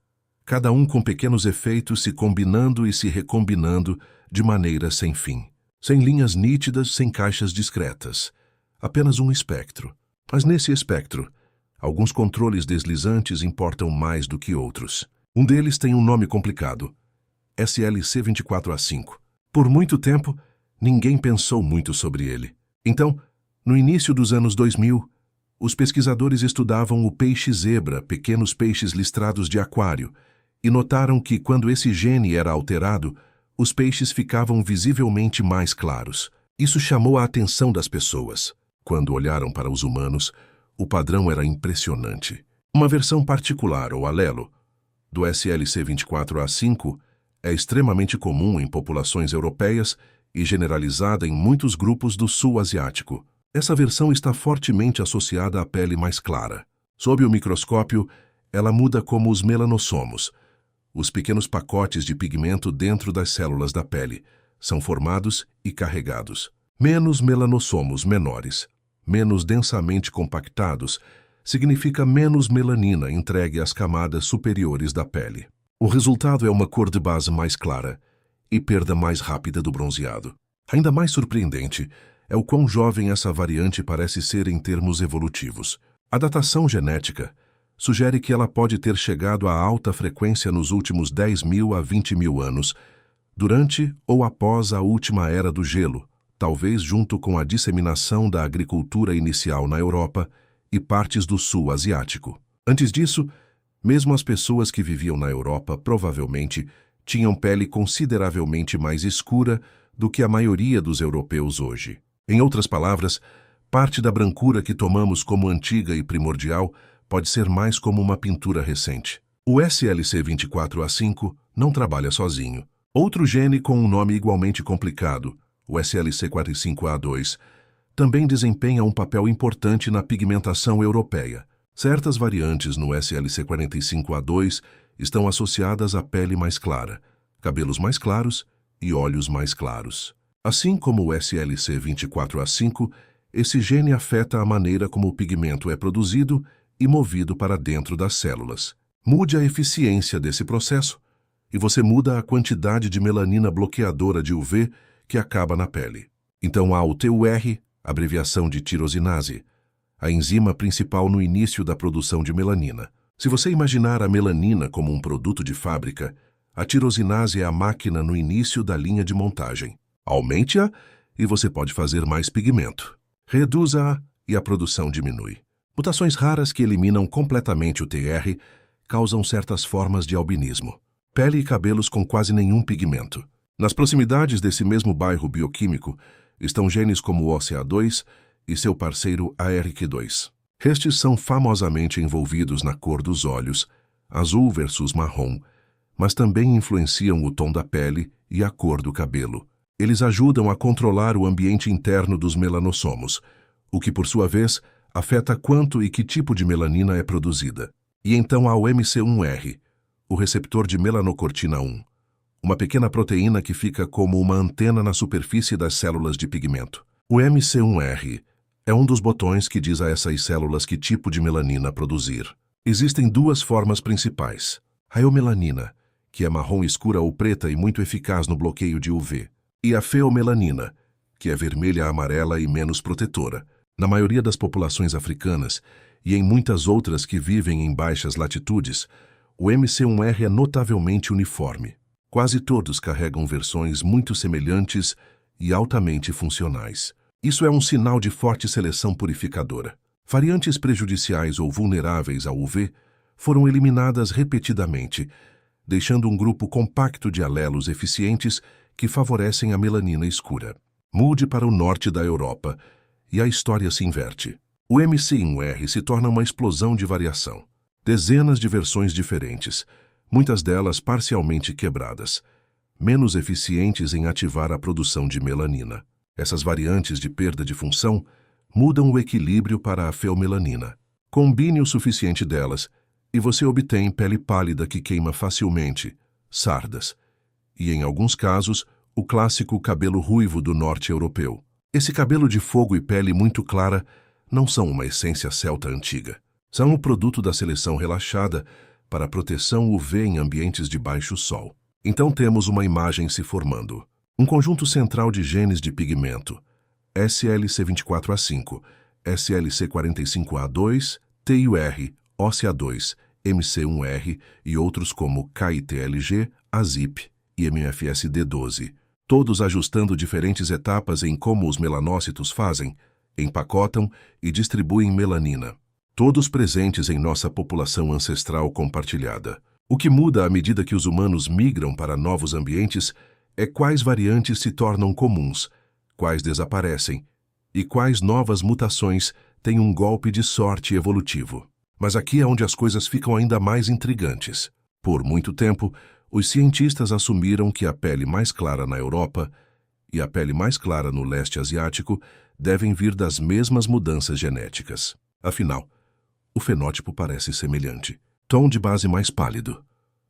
cada um com pequenos efeitos se combinando e se recombinando de maneira sem fim. Sem linhas nítidas, sem caixas discretas. Apenas um espectro. Mas nesse espectro, alguns controles deslizantes importam mais do que outros. Um deles tem um nome complicado: SLC24A5. Por muito tempo, ninguém pensou muito sobre ele. Então, no início dos anos 2000, os pesquisadores estudavam o peixe-zebra, pequenos peixes listrados de aquário, e notaram que, quando esse gene era alterado, os peixes ficavam visivelmente mais claros. Isso chamou a atenção das pessoas. Quando olharam para os humanos, o padrão era impressionante. Uma versão particular, ou alelo, do SLC24A5 é extremamente comum em populações europeias e generalizada em muitos grupos do sul asiático. Essa versão está fortemente associada à pele mais clara. Sob o microscópio, ela muda como os melanossomos. Os pequenos pacotes de pigmento dentro das células da pele são formados e carregados. Menos melanossomos menores, menos densamente compactados, significa menos melanina entregue às camadas superiores da pele. O resultado é uma cor de base mais clara e perda mais rápida do bronzeado. Ainda mais surpreendente é o quão jovem essa variante parece ser em termos evolutivos. A datação genética sugere que ela pode ter chegado a alta frequência nos últimos 10.000 a 20.000 anos, durante ou após a última era do gelo, talvez junto com a disseminação da agricultura inicial na Europa e partes do sul asiático. Antes disso, mesmo as pessoas que viviam na Europa provavelmente tinham pele consideravelmente mais escura do que a maioria dos europeus hoje. Em outras palavras, parte da brancura que tomamos como antiga e primordial pode ser mais como uma pintura recente. O SLC24A5 não trabalha sozinho. Outro gene com um nome igualmente complicado, o SLC45A2, também desempenha um papel importante na pigmentação europeia. Certas variantes no SLC45A2 estão associadas à pele mais clara, cabelos mais claros e olhos mais claros. Assim como o SLC24A5, esse gene afeta a maneira como o pigmento é produzido e movido para dentro das células. Mude a eficiência desse processo e você muda a quantidade de melanina bloqueadora de UV que acaba na pele. Então há o TUR, abreviação de tirosinase, a enzima principal no início da produção de melanina. Se você imaginar a melanina como um produto de fábrica, a tirosinase é a máquina no início da linha de montagem. Aumente-a e você pode fazer mais pigmento. Reduza-a e a produção diminui. Mutações raras que eliminam completamente o TR causam certas formas de albinismo. Pele e cabelos com quase nenhum pigmento. Nas proximidades desse mesmo bairro bioquímico estão genes como o OCA2 e seu parceiro ARQ2. Estes são famosamente envolvidos na cor dos olhos, azul versus marrom, mas também influenciam o tom da pele e a cor do cabelo. Eles ajudam a controlar o ambiente interno dos melanossomos, o que, por sua vez, afeta quanto e que tipo de melanina é produzida. E então há o MC1R, o receptor de melanocortina 1, uma pequena proteína que fica como uma antena na superfície das células de pigmento. O MC1R é um dos botões que diz a essas células que tipo de melanina produzir. Existem duas formas principais: a eumelanina, que é marrom escura ou preta e muito eficaz no bloqueio de UV, e a feomelanina, que é vermelha, amarela e menos protetora. Na maioria das populações africanas e em muitas outras que vivem em baixas latitudes, o MC1R é notavelmente uniforme. Quase todos carregam versões muito semelhantes e altamente funcionais. Isso é um sinal de forte seleção purificadora. Variantes prejudiciais ou vulneráveis ao UV foram eliminadas repetidamente, deixando um grupo compacto de alelos eficientes que favorecem a melanina escura. Mude para o norte da Europa e a história se inverte. O MC1R se torna uma explosão de variação. Dezenas de versões diferentes, muitas delas parcialmente quebradas, menos eficientes em ativar a produção de melanina. Essas variantes de perda de função mudam o equilíbrio para a feomelanina. Combine o suficiente delas e você obtém pele pálida que queima facilmente, sardas. E, em alguns casos, o clássico cabelo ruivo do norte europeu. Esse cabelo de fogo e pele muito clara não são uma essência celta antiga. São o produto da seleção relaxada para proteção UV em ambientes de baixo sol. Então temos uma imagem se formando. Um conjunto central de genes de pigmento, SLC24A5, SLC45A2, TUR, OCA2, MC1R e outros como KITLG, AZIP e MFSD12, todos ajustando diferentes etapas em como os melanócitos fazem, empacotam e distribuem melanina, todos presentes em nossa população ancestral compartilhada. O que muda à medida que os humanos migram para novos ambientes é quais variantes se tornam comuns, quais desaparecem e quais novas mutações têm um golpe de sorte evolutivo. Mas aqui é onde as coisas ficam ainda mais intrigantes. Por muito tempo, os cientistas assumiram que a pele mais clara na Europa e a pele mais clara no leste asiático devem vir das mesmas mudanças genéticas. Afinal, o fenótipo parece semelhante. Tom de base mais pálido,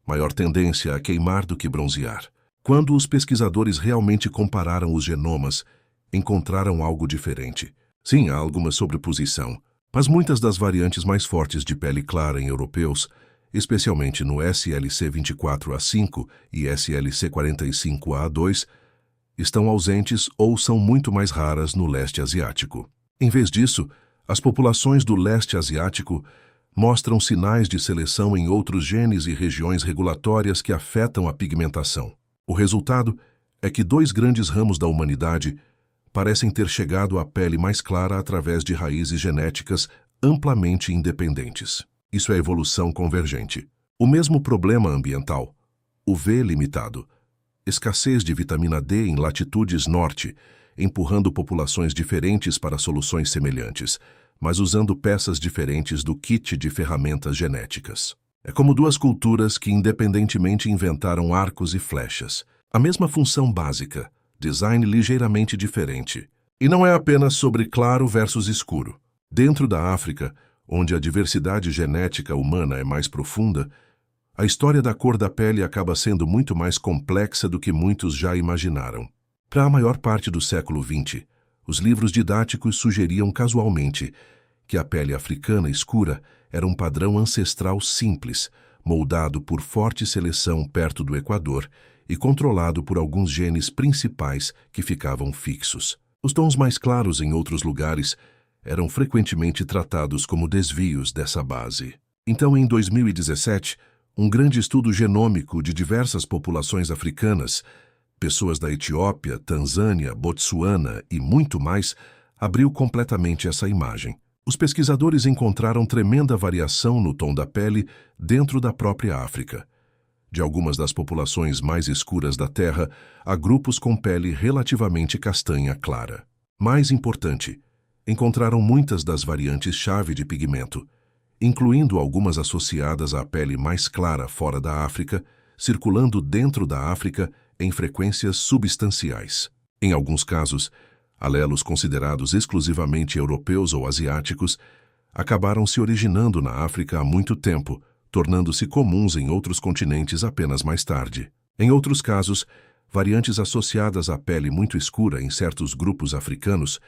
maior tendência a queimar do que bronzear. Quando os pesquisadores realmente compararam os genomas, encontraram algo diferente. Sim, há alguma sobreposição, mas muitas das variantes mais fortes de pele clara em europeus, especialmente no SLC24A5 e SLC45A2, estão ausentes ou são muito mais raras no leste asiático. Em vez disso, as populações do leste asiático mostram sinais de seleção em outros genes e regiões regulatórias que afetam a pigmentação. O resultado é que dois grandes ramos da humanidade parecem ter chegado à pele mais clara através de raízes genéticas amplamente independentes. Isso é evolução convergente. O mesmo problema ambiental, UV limitado, escassez de vitamina D em latitudes norte, empurrando populações diferentes para soluções semelhantes, mas usando peças diferentes do kit de ferramentas genéticas. É como duas culturas que independentemente inventaram arcos e flechas. A mesma função básica, design ligeiramente diferente. E não é apenas sobre claro versus escuro. Dentro da África, onde a diversidade genética humana é mais profunda, a história da cor da pele acaba sendo muito mais complexa do que muitos já imaginaram. Para a maior parte do século XX, os livros didáticos sugeriam casualmente que a pele africana escura era um padrão ancestral simples, moldado por forte seleção perto do Equador e controlado por alguns genes principais que ficavam fixos. Os tons mais claros em outros lugares eram frequentemente tratados como desvios dessa base. Então, em 2017, um grande estudo genômico de diversas populações africanas, pessoas da Etiópia, Tanzânia, Botsuana e muito mais, abriu completamente essa imagem. Os pesquisadores encontraram tremenda variação no tom da pele dentro da própria África. De algumas das populações mais escuras da Terra, há grupos com pele relativamente castanha clara. Mais importante, encontraram muitas das variantes-chave de pigmento, incluindo algumas associadas à pele mais clara fora da África, circulando dentro da África em frequências substanciais. Em alguns casos, alelos considerados exclusivamente europeus ou asiáticos acabaram se originando na África há muito tempo, tornando-se comuns em outros continentes apenas mais tarde. Em outros casos, variantes associadas à pele muito escura em certos grupos africanos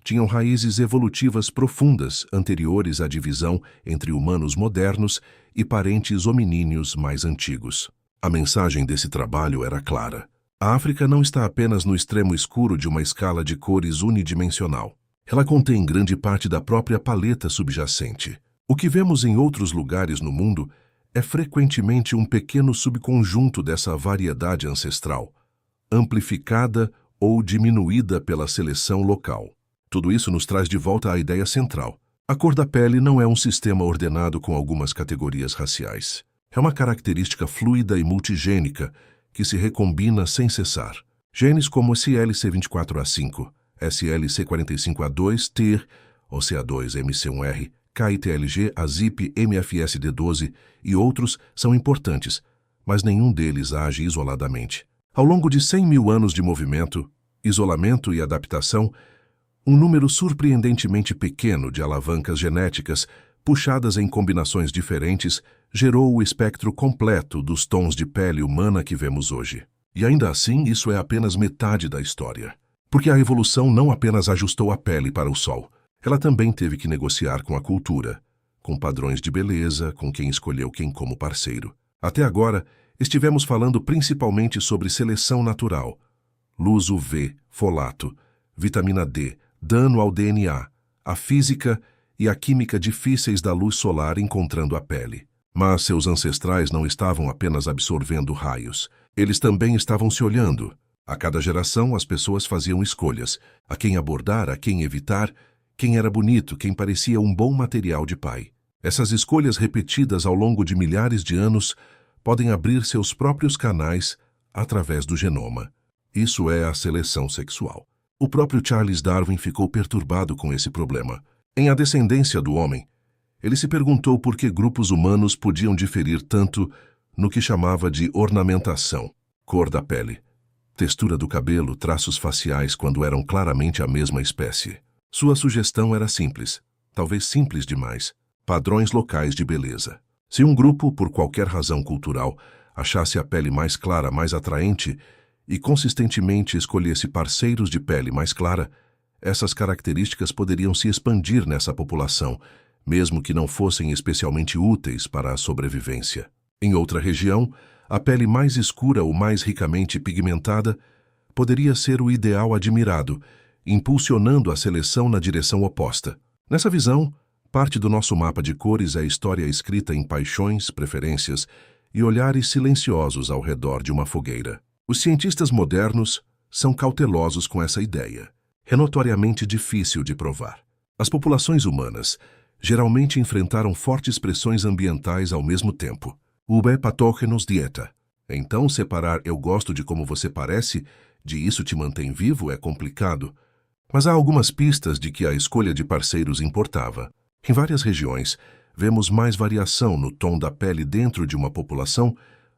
tinham raízes evolutivas profundas anteriores à divisão entre humanos modernos e parentes hominíneos mais antigos. A mensagem desse trabalho era clara. A África não está apenas no extremo escuro de uma escala de cores unidimensional. Ela contém grande parte da própria paleta subjacente. O que vemos em outros lugares no mundo é frequentemente um pequeno subconjunto dessa variedade ancestral, amplificada ou diminuída pela seleção local. Tudo isso nos traz de volta à ideia central. A cor da pele não é um sistema ordenado com algumas categorias raciais. É uma característica fluida e multigênica que se recombina sem cessar. Genes como SLC24A5, SLC45A2, TER, OCA2, MC1R, KITLG, AZIP, MFSD12 e outros são importantes, mas nenhum deles age isoladamente. Ao longo de 100 mil anos de movimento, isolamento e adaptação, um número surpreendentemente pequeno de alavancas genéticas puxadas em combinações diferentes, gerou o espectro completo dos tons de pele humana que vemos hoje. E ainda assim, isso é apenas metade da história. Porque a evolução não apenas ajustou a pele para o sol, ela também teve que negociar com a cultura, com padrões de beleza, com quem escolheu quem como parceiro. Até agora, estivemos falando principalmente sobre seleção natural, luz UV, folato, vitamina D, dano ao DNA, a física e a química difíceis da luz solar encontrando a pele. Mas seus ancestrais não estavam apenas absorvendo raios, eles também estavam se olhando. A cada geração, as pessoas faziam escolhas, a quem abordar, a quem evitar, quem era bonito, quem parecia um bom material de pai. Essas escolhas repetidas ao longo de milhares de anos podem abrir seus próprios canais através do genoma. Isso é a seleção sexual. O próprio Charles Darwin ficou perturbado com esse problema. Em A Descendência do Homem, ele se perguntou por que grupos humanos podiam diferir tanto no que chamava de ornamentação, cor da pele, textura do cabelo, traços faciais quando eram claramente a mesma espécie. Sua sugestão era simples, talvez simples demais: padrões locais de beleza. Se um grupo, por qualquer razão cultural, achasse a pele mais clara mais atraente e consistentemente escolhesse parceiros de pele mais clara, essas características poderiam se expandir nessa população, mesmo que não fossem especialmente úteis para a sobrevivência. Em outra região, a pele mais escura ou mais ricamente pigmentada poderia ser o ideal admirado, impulsionando a seleção na direção oposta. Nessa visão, parte do nosso mapa de cores é a história escrita em paixões, preferências e olhares silenciosos ao redor de uma fogueira. Os cientistas modernos são cautelosos com essa ideia. É notoriamente difícil de provar. As populações humanas geralmente enfrentaram fortes pressões ambientais ao mesmo tempo. Ube patógenos dieta. Então, separar "eu gosto de como você parece" de "isso te mantém vivo" é complicado. Mas há algumas pistas de que a escolha de parceiros importava. Em várias regiões, vemos mais variação no tom da pele dentro de uma população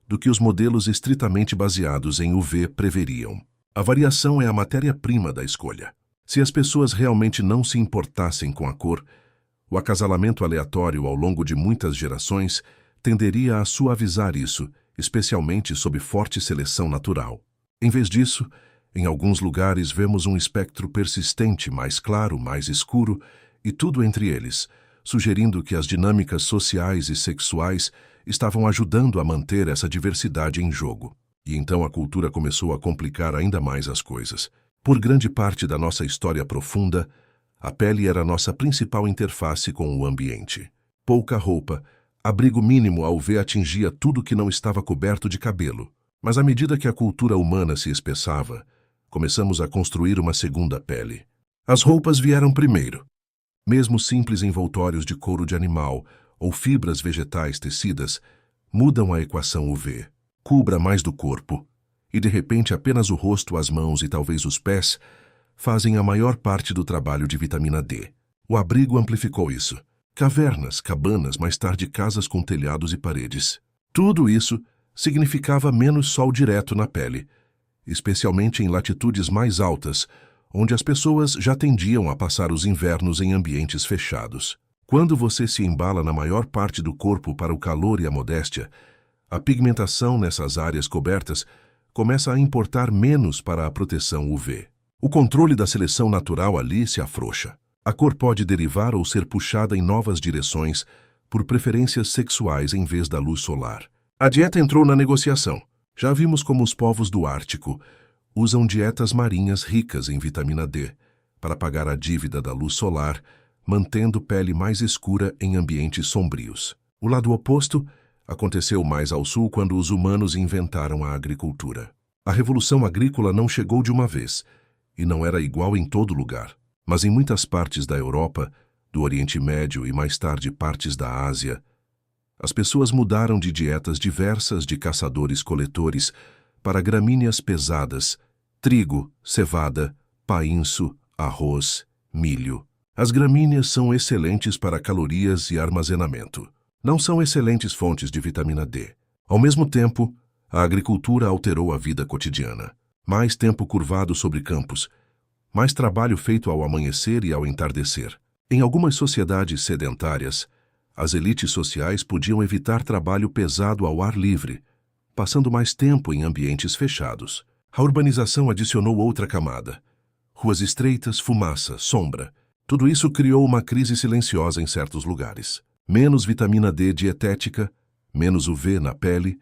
do que os modelos estritamente baseados em UV preveriam. A variação é a matéria-prima da escolha. Se as pessoas realmente não se importassem com a cor, o acasalamento aleatório ao longo de muitas gerações tenderia a suavizar isso, especialmente sob forte seleção natural. Em vez disso, em alguns lugares vemos um espectro persistente, mais claro, mais escuro, e tudo entre eles, sugerindo que as dinâmicas sociais e sexuais estavam ajudando a manter essa diversidade em jogo. E então a cultura começou a complicar ainda mais as coisas. Por grande parte da nossa história profunda, a pele era nossa principal interface com o ambiente. Pouca roupa, abrigo mínimo ao UV atingia tudo que não estava coberto de cabelo. Mas à medida que a cultura humana se espessava, começamos a construir uma segunda pele. As roupas vieram primeiro. Mesmo simples envoltórios de couro de animal ou fibras vegetais tecidas mudam a equação UV. Cubra mais do corpo, e de repente apenas o rosto, as mãos e talvez os pés fazem a maior parte do trabalho de vitamina D. O abrigo amplificou isso. Cavernas, cabanas, mais tarde casas com telhados e paredes. Tudo isso significava menos sol direto na pele, especialmente em latitudes mais altas, onde as pessoas já tendiam a passar os invernos em ambientes fechados. Quando você se embala na maior parte do corpo para o calor e a modéstia, a pigmentação nessas áreas cobertas começa a importar menos para a proteção UV. O controle da seleção natural ali se afrouxa. A cor pode derivar ou ser puxada em novas direções por preferências sexuais em vez da luz solar. A dieta entrou na negociação. Já vimos como os povos do Ártico usam dietas marinhas ricas em vitamina D para pagar a dívida da luz solar, mantendo pele mais escura em ambientes sombrios. O lado oposto aconteceu mais ao sul quando os humanos inventaram a agricultura. A revolução agrícola não chegou de uma vez, e não era igual em todo lugar. Mas em muitas partes da Europa, do Oriente Médio e mais tarde partes da Ásia, as pessoas mudaram de dietas diversas de caçadores-coletores para gramíneas pesadas, trigo, cevada, painço, arroz, milho. As gramíneas são excelentes para calorias e armazenamento. Não são excelentes fontes de vitamina D. Ao mesmo tempo, a agricultura alterou a vida cotidiana. Mais tempo curvado sobre campos, mais trabalho feito ao amanhecer e ao entardecer. Em algumas sociedades sedentárias, As elites sociais podiam evitar trabalho pesado ao ar livre, passando mais tempo em ambientes fechados. A urbanização adicionou outra camada. Ruas estreitas, fumaça, sombra. Tudo isso criou uma crise silenciosa em certos lugares. Menos vitamina D dietética, menos UV na pele,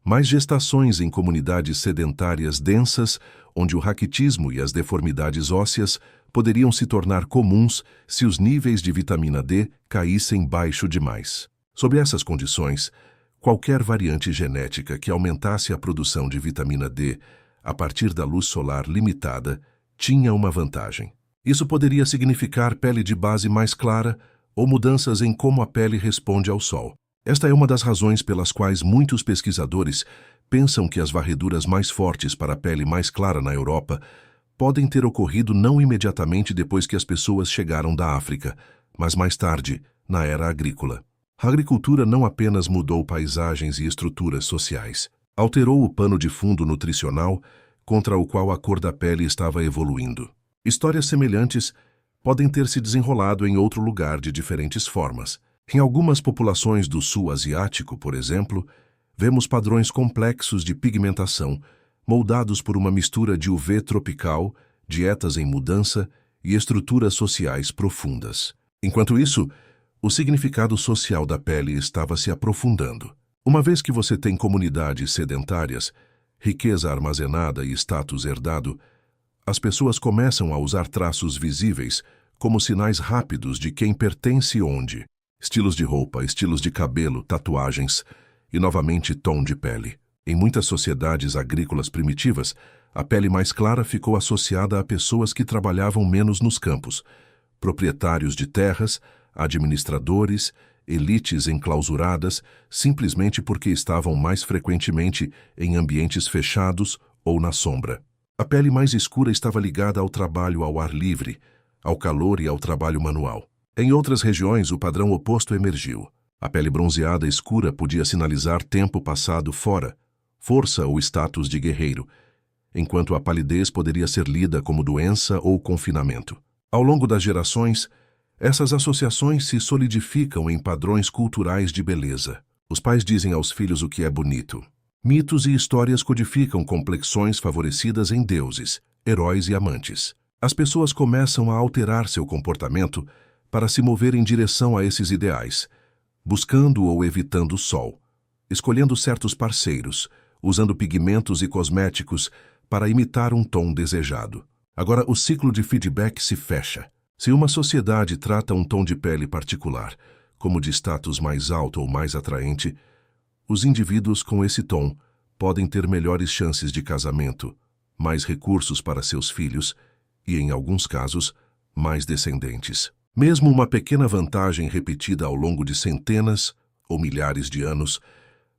mais gestações em comunidades sedentárias densas, onde o raquitismo e as deformidades ósseas poderiam se tornar comuns se os níveis de vitamina D caíssem baixo demais. Sob essas condições, qualquer variante genética que aumentasse a produção de vitamina D a partir da luz solar limitada tinha uma vantagem. Isso poderia significar pele de base mais clara ou mudanças em como a pele responde ao sol. Esta é uma das razões pelas quais muitos pesquisadores pensam que as varreduras mais fortes para a pele mais clara na Europa podem ter ocorrido não imediatamente depois que as pessoas chegaram da África, mas mais tarde, na era agrícola. A agricultura não apenas mudou paisagens e estruturas sociais, alterou o pano de fundo nutricional contra o qual a cor da pele estava evoluindo. Histórias semelhantes podem ter se desenrolado em outro lugar de diferentes formas. Em algumas populações do sul asiático, por exemplo, vemos padrões complexos de pigmentação, moldados por uma mistura de UV tropical, dietas em mudança e estruturas sociais profundas. Enquanto isso, o significado social da pele estava se aprofundando. Uma vez que você tem comunidades sedentárias, riqueza armazenada e status herdado, as pessoas começam a usar traços visíveis como sinais rápidos de quem pertence onde. Estilos de roupa, estilos de cabelo, tatuagens e, novamente, tom de pele. Em muitas sociedades agrícolas primitivas, a pele mais clara ficou associada a pessoas que trabalhavam menos nos campos, proprietários de terras, administradores, elites enclausuradas, simplesmente porque estavam mais frequentemente em ambientes fechados ou na sombra. A pele mais escura estava ligada ao trabalho ao ar livre, ao calor e ao trabalho manual. Em outras regiões, o padrão oposto emergiu. A pele bronzeada escura podia sinalizar tempo passado fora, força ou status de guerreiro, enquanto a palidez poderia ser lida como doença ou confinamento. Ao longo das gerações, essas associações se solidificam em padrões culturais de beleza. Os pais dizem aos filhos o que é bonito. Mitos e histórias codificam complexões favorecidas em deuses, heróis e amantes. As pessoas começam a alterar seu comportamento para se mover em direção a esses ideais, buscando ou evitando o sol, escolhendo certos parceiros, usando pigmentos e cosméticos para imitar um tom desejado. Agora, o ciclo de feedback se fecha. Se uma sociedade trata um tom de pele particular como de status mais alto ou mais atraente, os indivíduos com esse tom podem ter melhores chances de casamento, mais recursos para seus filhos e, em alguns casos, mais descendentes. Mesmo uma pequena vantagem repetida ao longo de centenas ou milhares de anos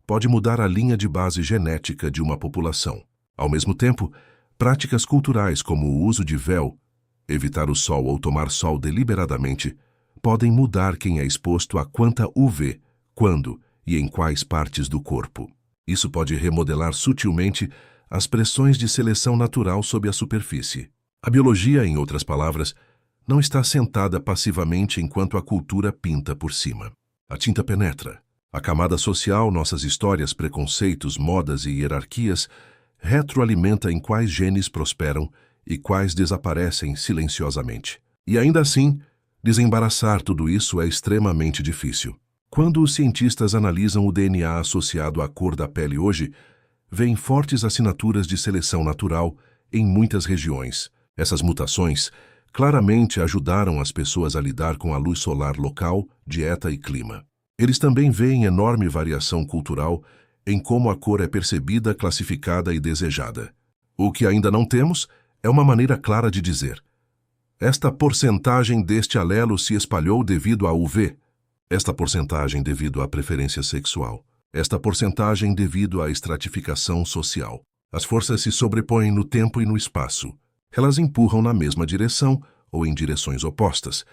pode mudar a linha de base genética de uma população. Ao mesmo tempo, práticas culturais como o uso de véu, evitar o sol ou tomar sol deliberadamente, podem mudar quem é exposto a quanta UV, quando e em quais partes do corpo. Isso pode remodelar sutilmente as pressões de seleção natural sob a superfície. A biologia, em outras palavras, não está sentada passivamente enquanto a cultura pinta por cima. A tinta penetra. A camada social, nossas histórias, preconceitos, modas e hierarquias retroalimenta em quais genes prosperam e quais desaparecem silenciosamente. E ainda assim, desembaraçar tudo isso é extremamente difícil. Quando os cientistas analisam o DNA associado à cor da pele hoje, veem fortes assinaturas de seleção natural em muitas regiões. Essas mutações claramente ajudaram as pessoas a lidar com a luz solar local, dieta e clima. Eles também veem enorme variação cultural em como a cor é percebida, classificada e desejada. O que ainda não temos é uma maneira clara de dizer: esta porcentagem deste alelo se espalhou devido a UV, esta porcentagem devido à preferência sexual, esta porcentagem devido à estratificação social. As forças se sobrepõem no tempo e no espaço. Elas empurram na mesma direção ou em direções opostas,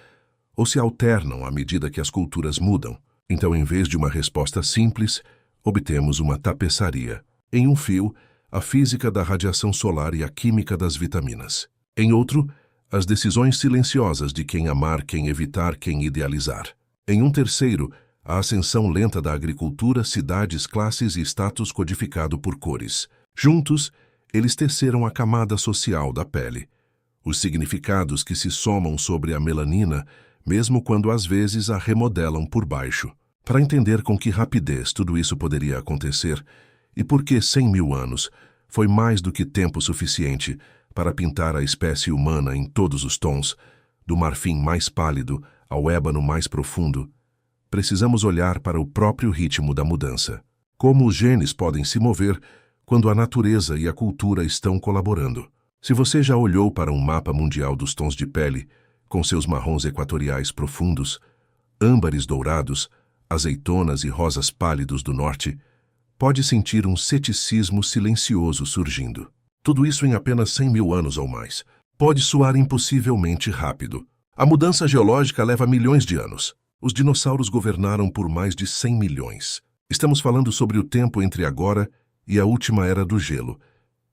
ou se alternam à medida que as culturas mudam. Então, em vez de uma resposta simples, obtemos uma tapeçaria. Em um fio, a física da radiação solar e a química das vitaminas. Em outro, as decisões silenciosas de quem amar, quem evitar, quem idealizar. Em um terceiro, a ascensão lenta da agricultura, cidades, classes e status codificado por cores. Juntos, eles teceram a camada social da pele. Os significados que se somam sobre a melanina, mesmo quando às vezes a remodelam por baixo. Para entender com que rapidez tudo isso poderia acontecer, e por que 100 mil anos foi mais do que tempo suficiente para pintar a espécie humana em todos os tons, do marfim mais pálido ao ébano mais profundo, precisamos olhar para o próprio ritmo da mudança. Como os genes podem se mover quando a natureza e a cultura estão colaborando. Se você já olhou para um mapa mundial dos tons de pele, com seus marrons equatoriais profundos, âmbares dourados, azeitonas e rosas pálidos do norte, pode sentir um ceticismo silencioso surgindo. Tudo isso em apenas 100 mil anos ou mais. Pode soar impossivelmente rápido. A mudança geológica leva milhões de anos. Os dinossauros governaram por mais de 100 milhões. Estamos falando sobre o tempo entre agora e a última era do gelo,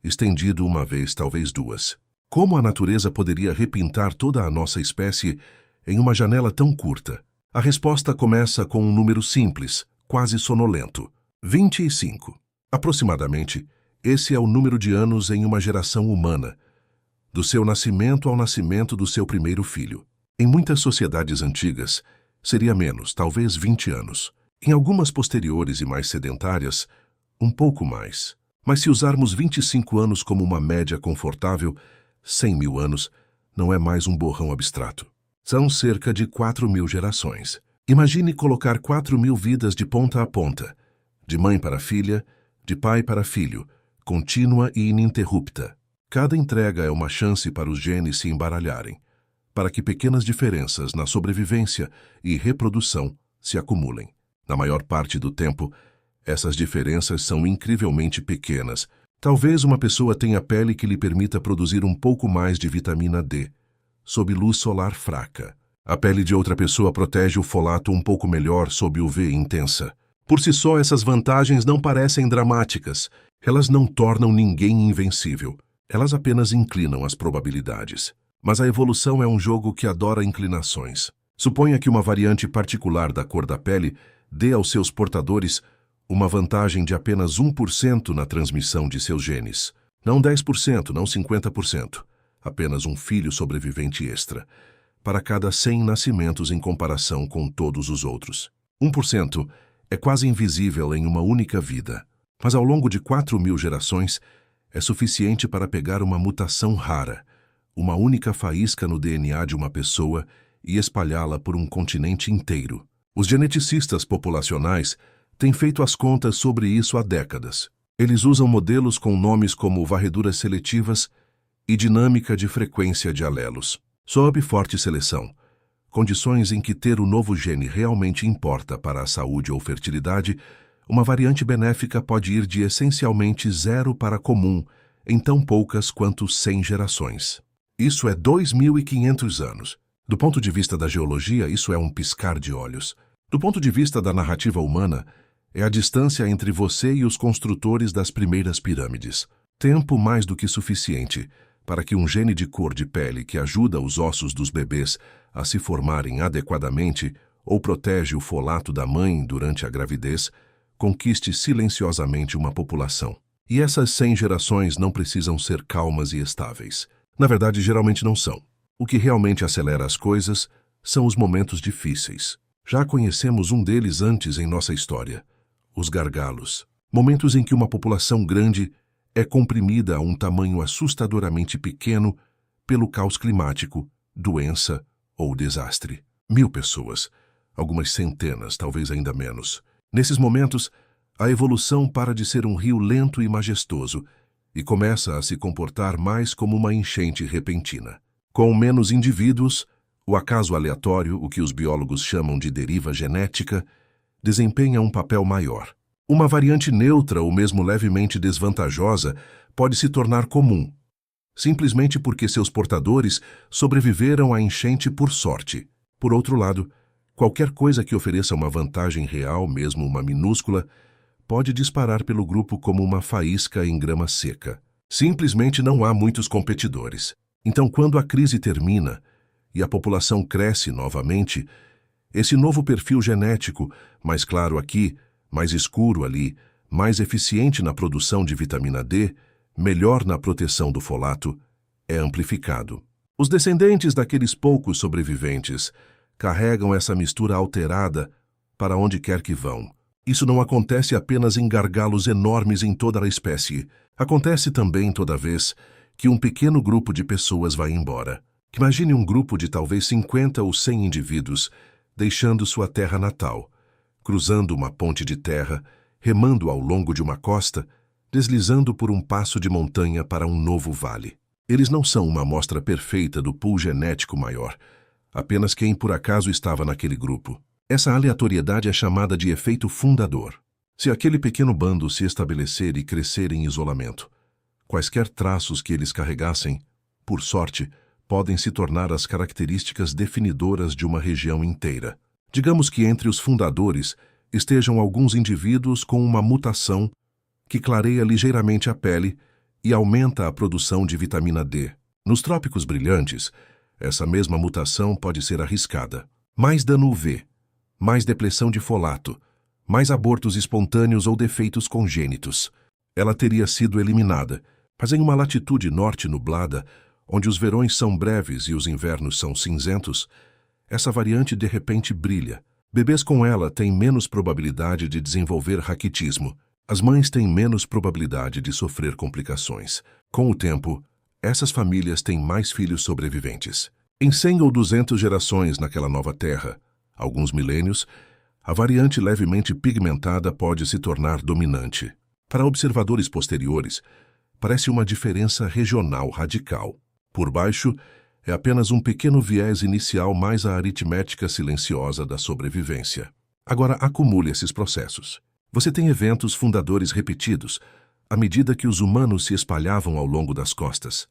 estendido uma vez, talvez duas. Como a natureza poderia repintar toda a nossa espécie em uma janela tão curta? A resposta começa com um número simples, quase sonolento: 25. Aproximadamente, esse é o número de anos em uma geração humana, do seu nascimento ao nascimento do seu primeiro filho. Em muitas sociedades antigas, seria menos, talvez 20 anos. Em algumas posteriores e mais sedentárias, um pouco mais. Mas se usarmos 25 anos como uma média confortável, 100 mil anos não é mais um borrão abstrato. São cerca de 4 mil gerações. Imagine colocar 4 mil vidas de ponta a ponta, de mãe para filha, de pai para filho, contínua e ininterrupta. Cada entrega é uma chance para os genes se embaralharem, para que pequenas diferenças na sobrevivência e reprodução se acumulem. Na maior parte do tempo, essas diferenças são incrivelmente pequenas. Talvez uma pessoa tenha pele que lhe permita produzir um pouco mais de vitamina D, sob luz solar fraca. A pele de outra pessoa protege o folato um pouco melhor sob UV intensa. Por si só, essas vantagens não parecem dramáticas. Elas não tornam ninguém invencível. Elas apenas inclinam as probabilidades. Mas a evolução é um jogo que adora inclinações. Suponha que uma variante particular da cor da pele dê aos seus portadores uma vantagem de apenas 1% na transmissão de seus genes. Não 10%, não 50%. Apenas um filho sobrevivente extra, para cada 100 nascimentos em comparação com todos os outros. 1% é quase invisível em uma única vida, mas ao longo de 4 mil gerações é suficiente para pegar uma mutação rara, uma única faísca no DNA de uma pessoa e espalhá-la por um continente inteiro. Os geneticistas populacionais têm feito as contas sobre isso há décadas. Eles usam modelos com nomes como varreduras seletivas e dinâmica de frequência de alelos. Sob forte seleção, condições em que ter o novo gene realmente importa para a saúde ou fertilidade, uma variante benéfica pode ir de essencialmente zero para comum em tão poucas quanto 100 gerações. Isso é 2.500 anos. Do ponto de vista da geologia, isso é um piscar de olhos. Do ponto de vista da narrativa humana, é a distância entre você e os construtores das primeiras pirâmides. Tempo mais do que suficiente para que um gene de cor de pele que ajuda os ossos dos bebês a se formarem adequadamente ou protege o folato da mãe durante a gravidez, conquiste silenciosamente uma população. E essas 100 gerações não precisam ser calmas e estáveis. Na verdade, geralmente não são. O que realmente acelera as coisas são os momentos difíceis. Já conhecemos um deles antes em nossa história: os gargalos. Momentos em que uma população grande é comprimida a um tamanho assustadoramente pequeno pelo caos climático, doença ou desastre. 1000 pessoas, algumas centenas, talvez ainda menos. Nesses momentos, a evolução para de ser um rio lento e majestoso e começa a se comportar mais como uma enchente repentina. Com menos indivíduos, o acaso aleatório, o que os biólogos chamam de deriva genética, desempenha um papel maior. Uma variante neutra ou mesmo levemente desvantajosa pode se tornar comum, simplesmente porque seus portadores sobreviveram à enchente por sorte. Por outro lado, qualquer coisa que ofereça uma vantagem real, mesmo uma minúscula, pode disparar pelo grupo como uma faísca em grama seca. Simplesmente não há muitos competidores. Então, quando a crise termina e a população cresce novamente, esse novo perfil genético Mais claro aqui, mais escuro ali, mais eficiente na produção de vitamina D, melhor na proteção do folato, é amplificado. Os descendentes daqueles poucos sobreviventes carregam essa mistura alterada para onde quer que vão. Isso não acontece apenas em gargalos enormes em toda a espécie. Acontece também toda vez que um pequeno grupo de pessoas vai embora. Imagine um grupo de talvez 50 ou 100 indivíduos deixando sua terra natal, cruzando uma ponte de terra, remando ao longo de uma costa, deslizando por um passo de montanha para um novo vale. Eles não são uma amostra perfeita do pool genético maior, apenas quem por acaso estava naquele grupo. Essa aleatoriedade é chamada de efeito fundador. Se aquele pequeno bando se estabelecer e crescer em isolamento, quaisquer traços que eles carregassem, por sorte, podem se tornar as características definidoras de uma região inteira. Digamos que entre os fundadores estejam alguns indivíduos com uma mutação que clareia ligeiramente a pele e aumenta a produção de vitamina D. Nos trópicos brilhantes, essa mesma mutação pode ser arriscada. Mais dano UV, mais depressão de folato, mais abortos espontâneos ou defeitos congênitos. Ela teria sido eliminada, mas em uma latitude norte nublada, onde os verões são breves e os invernos são cinzentos, essa variante de repente brilha. Bebês com ela têm menos probabilidade de desenvolver raquitismo. As mães têm menos probabilidade de sofrer complicações. Com o tempo, essas famílias têm mais filhos sobreviventes. Em 100 ou 200 gerações naquela nova terra, alguns milênios, a variante levemente pigmentada pode se tornar dominante. Para observadores posteriores, parece uma diferença regional radical. Por baixo, é apenas um pequeno viés inicial mais a aritmética silenciosa da sobrevivência. Agora acumule esses processos. Você tem eventos fundadores repetidos, à medida que os humanos se espalhavam ao longo das costas.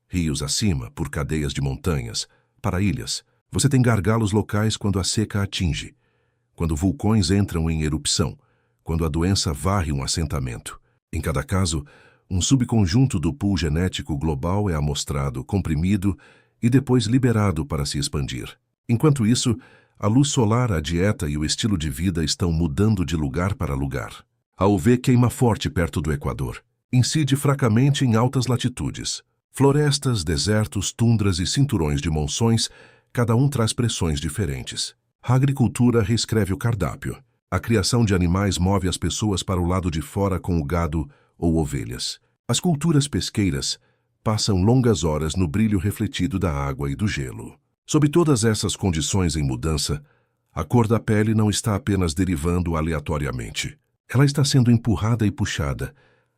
Rios acima, por cadeias de montanhas, para ilhas. Você tem gargalos locais quando a seca atinge, quando vulcões entram em erupção, quando a doença varre um assentamento. Em cada caso, um subconjunto do pool genético global é amostrado, comprimido e depois liberado para se expandir. Enquanto isso, a luz solar, a dieta e o estilo de vida estão mudando de lugar para lugar. A UV queima forte perto do Equador. Incide fracamente em altas latitudes. Florestas, desertos, tundras e cinturões de monções, cada um traz pressões diferentes. A agricultura reescreve o cardápio. A criação de animais move as pessoas para o lado de fora com o gado ou ovelhas. As culturas pesqueiras passam longas horas no brilho refletido da água e do gelo. Sob todas essas condições em mudança, a cor da pele não está apenas derivando aleatoriamente. Ela está sendo empurrada e puxada,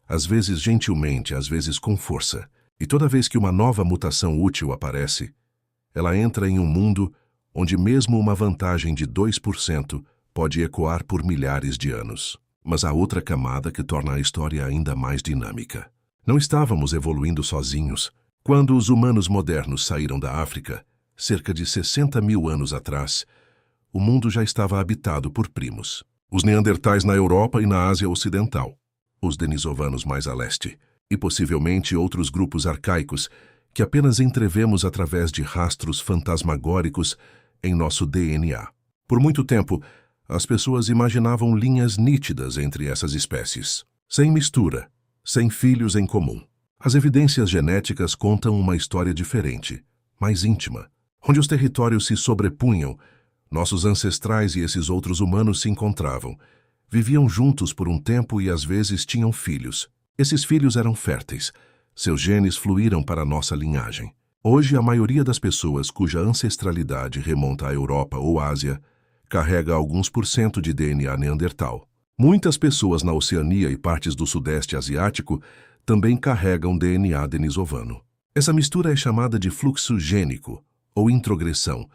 às vezes gentilmente, às vezes com força. E toda vez que uma nova mutação útil aparece, ela entra em um mundo onde mesmo uma vantagem de 2% pode ecoar por milhares de anos. Mas há outra camada que torna a história ainda mais dinâmica. Não estávamos evoluindo sozinhos. Quando os humanos modernos saíram da África, cerca de 60 mil anos atrás, o mundo já estava habitado por primos. Os neandertais na Europa e na Ásia Ocidental, os denisovanos mais a leste, e possivelmente outros grupos arcaicos que apenas entrevemos através de rastros fantasmagóricos em nosso DNA. Por muito tempo, as pessoas imaginavam linhas nítidas entre essas espécies, sem mistura, sem filhos em comum. As evidências genéticas contam uma história diferente, mais íntima, onde os territórios se sobrepunham. Nossos ancestrais e esses outros humanos se encontravam, viviam juntos por um tempo e às vezes tinham filhos. Esses filhos eram férteis, seus genes fluíram para a nossa linhagem. Hoje, a maioria das pessoas cuja ancestralidade remonta à Europa ou Ásia carrega alguns % de DNA neandertal. Muitas pessoas na Oceania e partes do Sudeste Asiático também carregam DNA denisovano. Essa mistura é chamada de fluxo gênico, ou introgressão,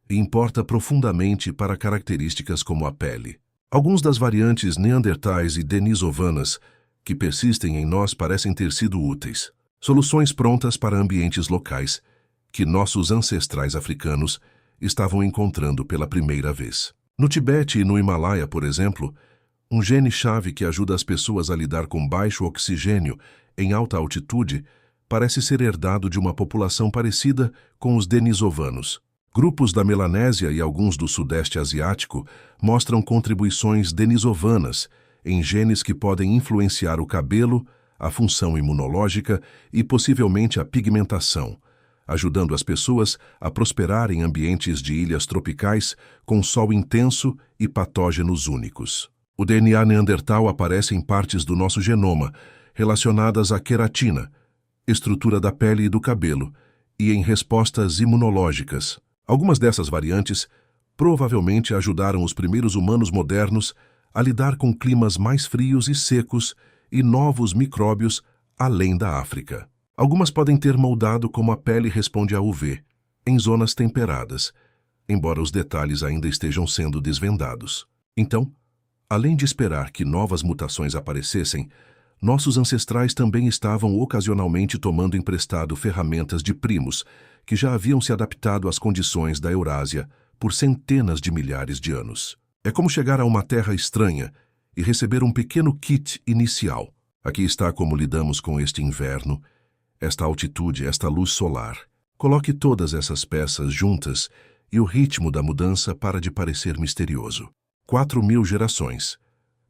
e importa profundamente para características como a pele. Alguns das variantes neandertais e denisovanas que persistem em nós parecem ter sido úteis. Soluções prontas para ambientes locais que nossos ancestrais africanos estavam encontrando pela primeira vez. No Tibete e no Himalaia, por exemplo, um gene-chave que ajuda as pessoas a lidar com baixo oxigênio em alta altitude parece ser herdado de uma população parecida com os denisovanos. Grupos da Melanésia e alguns do Sudeste Asiático mostram contribuições denisovanas em genes que podem influenciar o cabelo, a função imunológica e possivelmente a pigmentação, ajudando as pessoas a prosperar em ambientes de ilhas tropicais com sol intenso e patógenos únicos. O DNA neandertal aparece em partes do nosso genoma relacionadas à queratina, estrutura da pele e do cabelo, e em respostas imunológicas. Algumas dessas variantes provavelmente ajudaram os primeiros humanos modernos a lidar com climas mais frios e secos e novos micróbios além da África. Algumas podem ter moldado como a pele responde a UV, em zonas temperadas, embora os detalhes ainda estejam sendo desvendados. Então, além de esperar que novas mutações aparecessem, nossos ancestrais também estavam ocasionalmente tomando emprestado ferramentas de primos que já haviam se adaptado às condições da Eurásia por centenas de milhares de anos. É como chegar a uma terra estranha e receber um pequeno kit inicial. Aqui está como lidamos com este inverno, esta altitude, esta luz solar. Coloque todas essas peças juntas e o ritmo da mudança para de parecer misterioso. 4.000 gerações.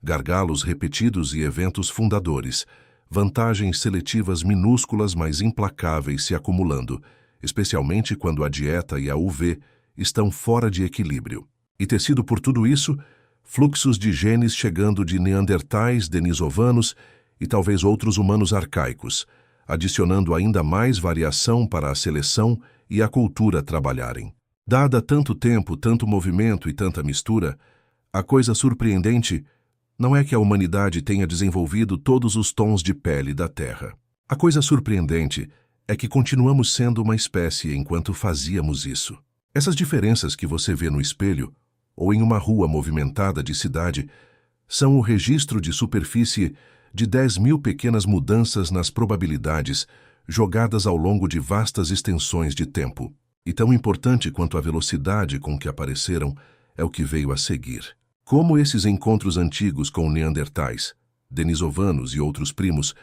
Gargalos repetidos e eventos fundadores, vantagens seletivas minúsculas mas implacáveis se acumulando, especialmente quando a dieta e a UV estão fora de equilíbrio. E tecido por tudo isso, fluxos de genes chegando de neandertais, denisovanos e talvez outros humanos arcaicos, adicionando ainda mais variação para a seleção e a cultura trabalharem. Dada tanto tempo, tanto movimento e tanta mistura, a coisa surpreendente não é que a humanidade tenha desenvolvido todos os tons de pele da Terra. A coisa surpreendente é que continuamos sendo uma espécie enquanto fazíamos isso. Essas diferenças que você vê no espelho ou em uma rua movimentada de cidade são o registro de superfície de 10.000 pequenas mudanças nas probabilidades jogadas ao longo de vastas extensões de tempo. E tão importante quanto a velocidade com que apareceram é o que veio a seguir. Como esses encontros antigos com neandertais, denisovanos e outros primos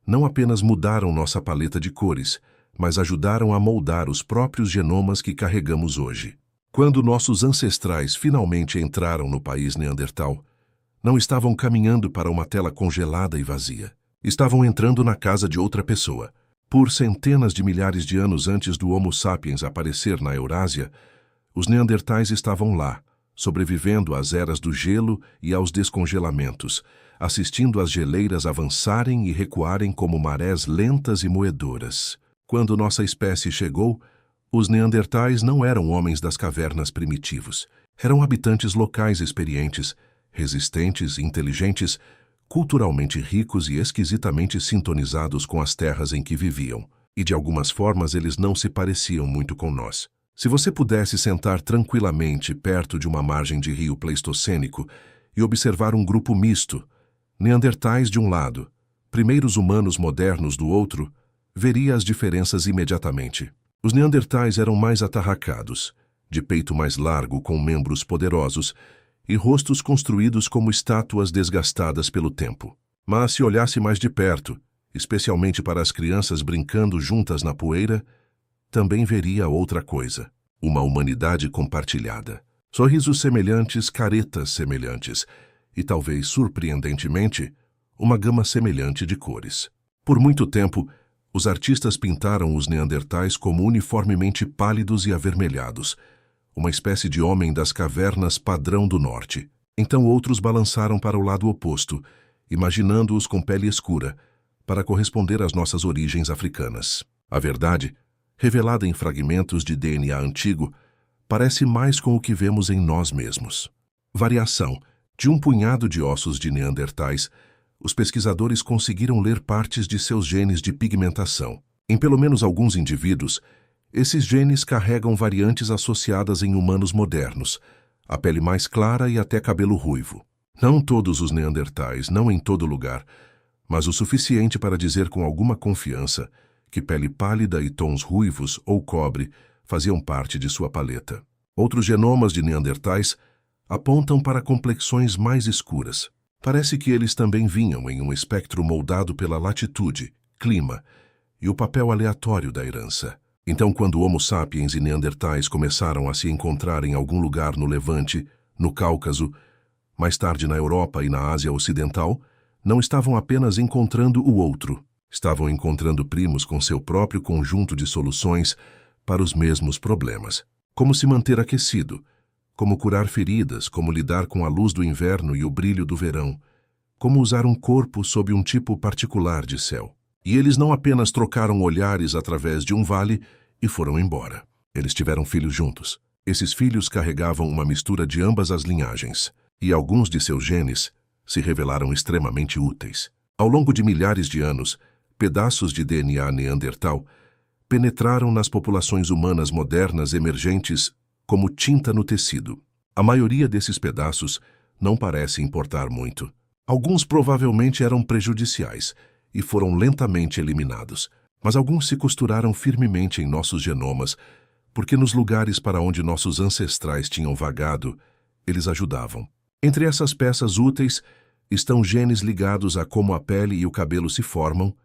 não apenas mudaram nossa paleta de cores, mas ajudaram a moldar os próprios genomas que carregamos hoje. Quando nossos ancestrais finalmente entraram no país neandertal, não estavam caminhando para uma tela congelada e vazia. Estavam entrando na casa de outra pessoa. Por centenas de milhares de anos antes do Homo sapiens aparecer na Eurásia, os neandertais estavam lá, sobrevivendo às eras do gelo e aos descongelamentos, assistindo as geleiras avançarem e recuarem como marés lentas e moedoras. Quando nossa espécie chegou, os neandertais não eram homens das cavernas primitivos. Eram habitantes locais experientes, resistentes, inteligentes, culturalmente ricos e esquisitamente sintonizados com as terras em que viviam. E de algumas formas eles não se pareciam muito com nós. Se você pudesse sentar tranquilamente perto de uma margem de rio pleistocênico e observar um grupo misto, neandertais de um lado, primeiros humanos modernos do outro, veria as diferenças imediatamente. Os neandertais eram mais atarracados, de peito mais largo com membros poderosos e rostos construídos como estátuas desgastadas pelo tempo. Mas se olhasse mais de perto, especialmente para as crianças brincando juntas na poeira, também veria outra coisa, uma humanidade compartilhada. Sorrisos semelhantes, caretas semelhantes e, talvez surpreendentemente, uma gama semelhante de cores. Por muito tempo, os artistas pintaram os neandertais como uniformemente pálidos e avermelhados, uma espécie de homem das cavernas padrão do norte. Então outros balançaram para o lado oposto, imaginando-os com pele escura, para corresponder às nossas origens africanas. A verdade, revelada em fragmentos de DNA antigo, parece mais com o que vemos em nós mesmos. Variação. De um punhado de ossos de neandertais, os pesquisadores conseguiram ler partes de seus genes de pigmentação. Em pelo menos alguns indivíduos, esses genes carregam variantes associadas em humanos modernos, a pele mais clara e até cabelo ruivo. Não todos os neandertais, não em todo lugar, mas o suficiente para dizer com alguma confiança que pele pálida e tons ruivos ou cobre faziam parte de sua paleta. Outros genomas de neandertais apontam para complexões mais escuras. Parece que eles também vinham em um espectro moldado pela latitude, clima e o papel aleatório da herança. Então, quando Homo sapiens e Neandertais começaram a se encontrar em algum lugar no Levante, no Cáucaso, mais tarde na Europa e na Ásia Ocidental, não estavam apenas encontrando o outro, estavam encontrando primos com seu próprio conjunto de soluções para os mesmos problemas. Como se manter aquecido, como curar feridas, como lidar com a luz do inverno e o brilho do verão, como usar um corpo sob um tipo particular de céu. E eles não apenas trocaram olhares através de um vale e foram embora. Eles tiveram filhos juntos. Esses filhos carregavam uma mistura de ambas as linhagens, e alguns de seus genes se revelaram extremamente úteis. Ao longo de milhares de anos, pedaços de DNA neandertal penetraram nas populações humanas modernas emergentes como tinta no tecido. A maioria desses pedaços não parece importar muito. Alguns provavelmente eram prejudiciais e foram lentamente eliminados, mas alguns se costuraram firmemente em nossos genomas, porque nos lugares para onde nossos ancestrais tinham vagado, eles ajudavam. Entre essas peças úteis estão genes ligados a como a pele e o cabelo se formam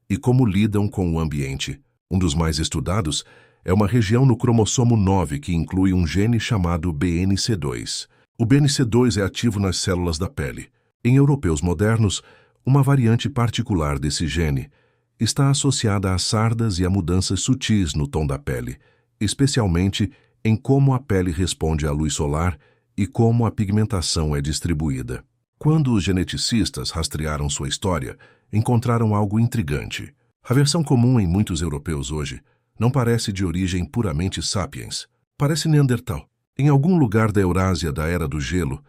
e como lidam com o ambiente. Um dos mais estudados é uma região no cromossomo 9 que inclui um gene chamado BNC2. O BNC2 é ativo nas células da pele. Em europeus modernos, uma variante particular desse gene está associada a sardas e a mudanças sutis no tom da pele, especialmente em como a pele responde à luz solar e como a pigmentação é distribuída. Quando os geneticistas rastrearam sua história, encontraram algo intrigante. A versão comum em muitos europeus hoje não parece de origem puramente sapiens, parece neandertal. Em algum lugar da Eurásia da Era do Gelo,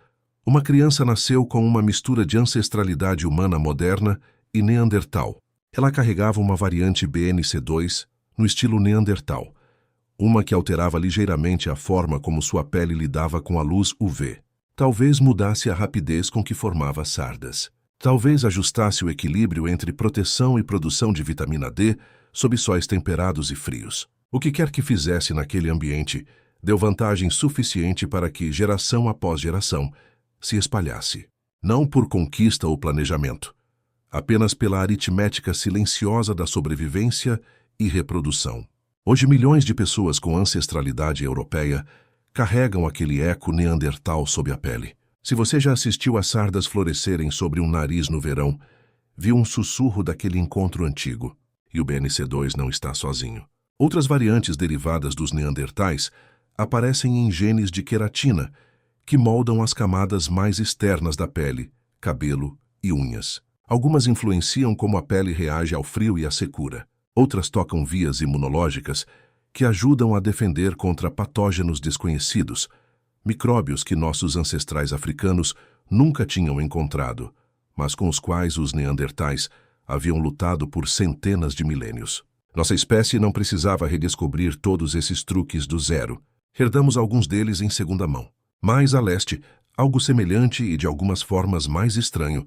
uma criança nasceu com uma mistura de ancestralidade humana moderna e neandertal. Ela carregava uma variante BNC2 no estilo neandertal, uma que alterava ligeiramente a forma como sua pele lidava com a luz UV. Talvez mudasse a rapidez com que formava sardas. Talvez ajustasse o equilíbrio entre proteção e produção de vitamina D sob sóis temperados e frios. O que quer que fizesse naquele ambiente deu vantagem suficiente para que, geração após geração, se espalhasse. Não por conquista ou planejamento, apenas pela aritmética silenciosa da sobrevivência e reprodução. Hoje, milhões de pessoas com ancestralidade europeia carregam aquele eco neandertal sob a pele. Se você já assistiu a sardas florescerem sobre um nariz no verão, viu um sussurro daquele encontro antigo. E o BNC2 não está sozinho. Outras variantes derivadas dos neandertais aparecem em genes de queratina, que moldam as camadas mais externas da pele, cabelo e unhas. Algumas influenciam como a pele reage ao frio e à secura. Outras tocam vias imunológicas que ajudam a defender contra patógenos desconhecidos, micróbios que nossos ancestrais africanos nunca tinham encontrado, mas com os quais os neandertais haviam lutado por centenas de milênios. Nossa espécie não precisava redescobrir todos esses truques do zero. Herdamos alguns deles em segunda mão. Mais a leste, algo semelhante e de algumas formas mais estranho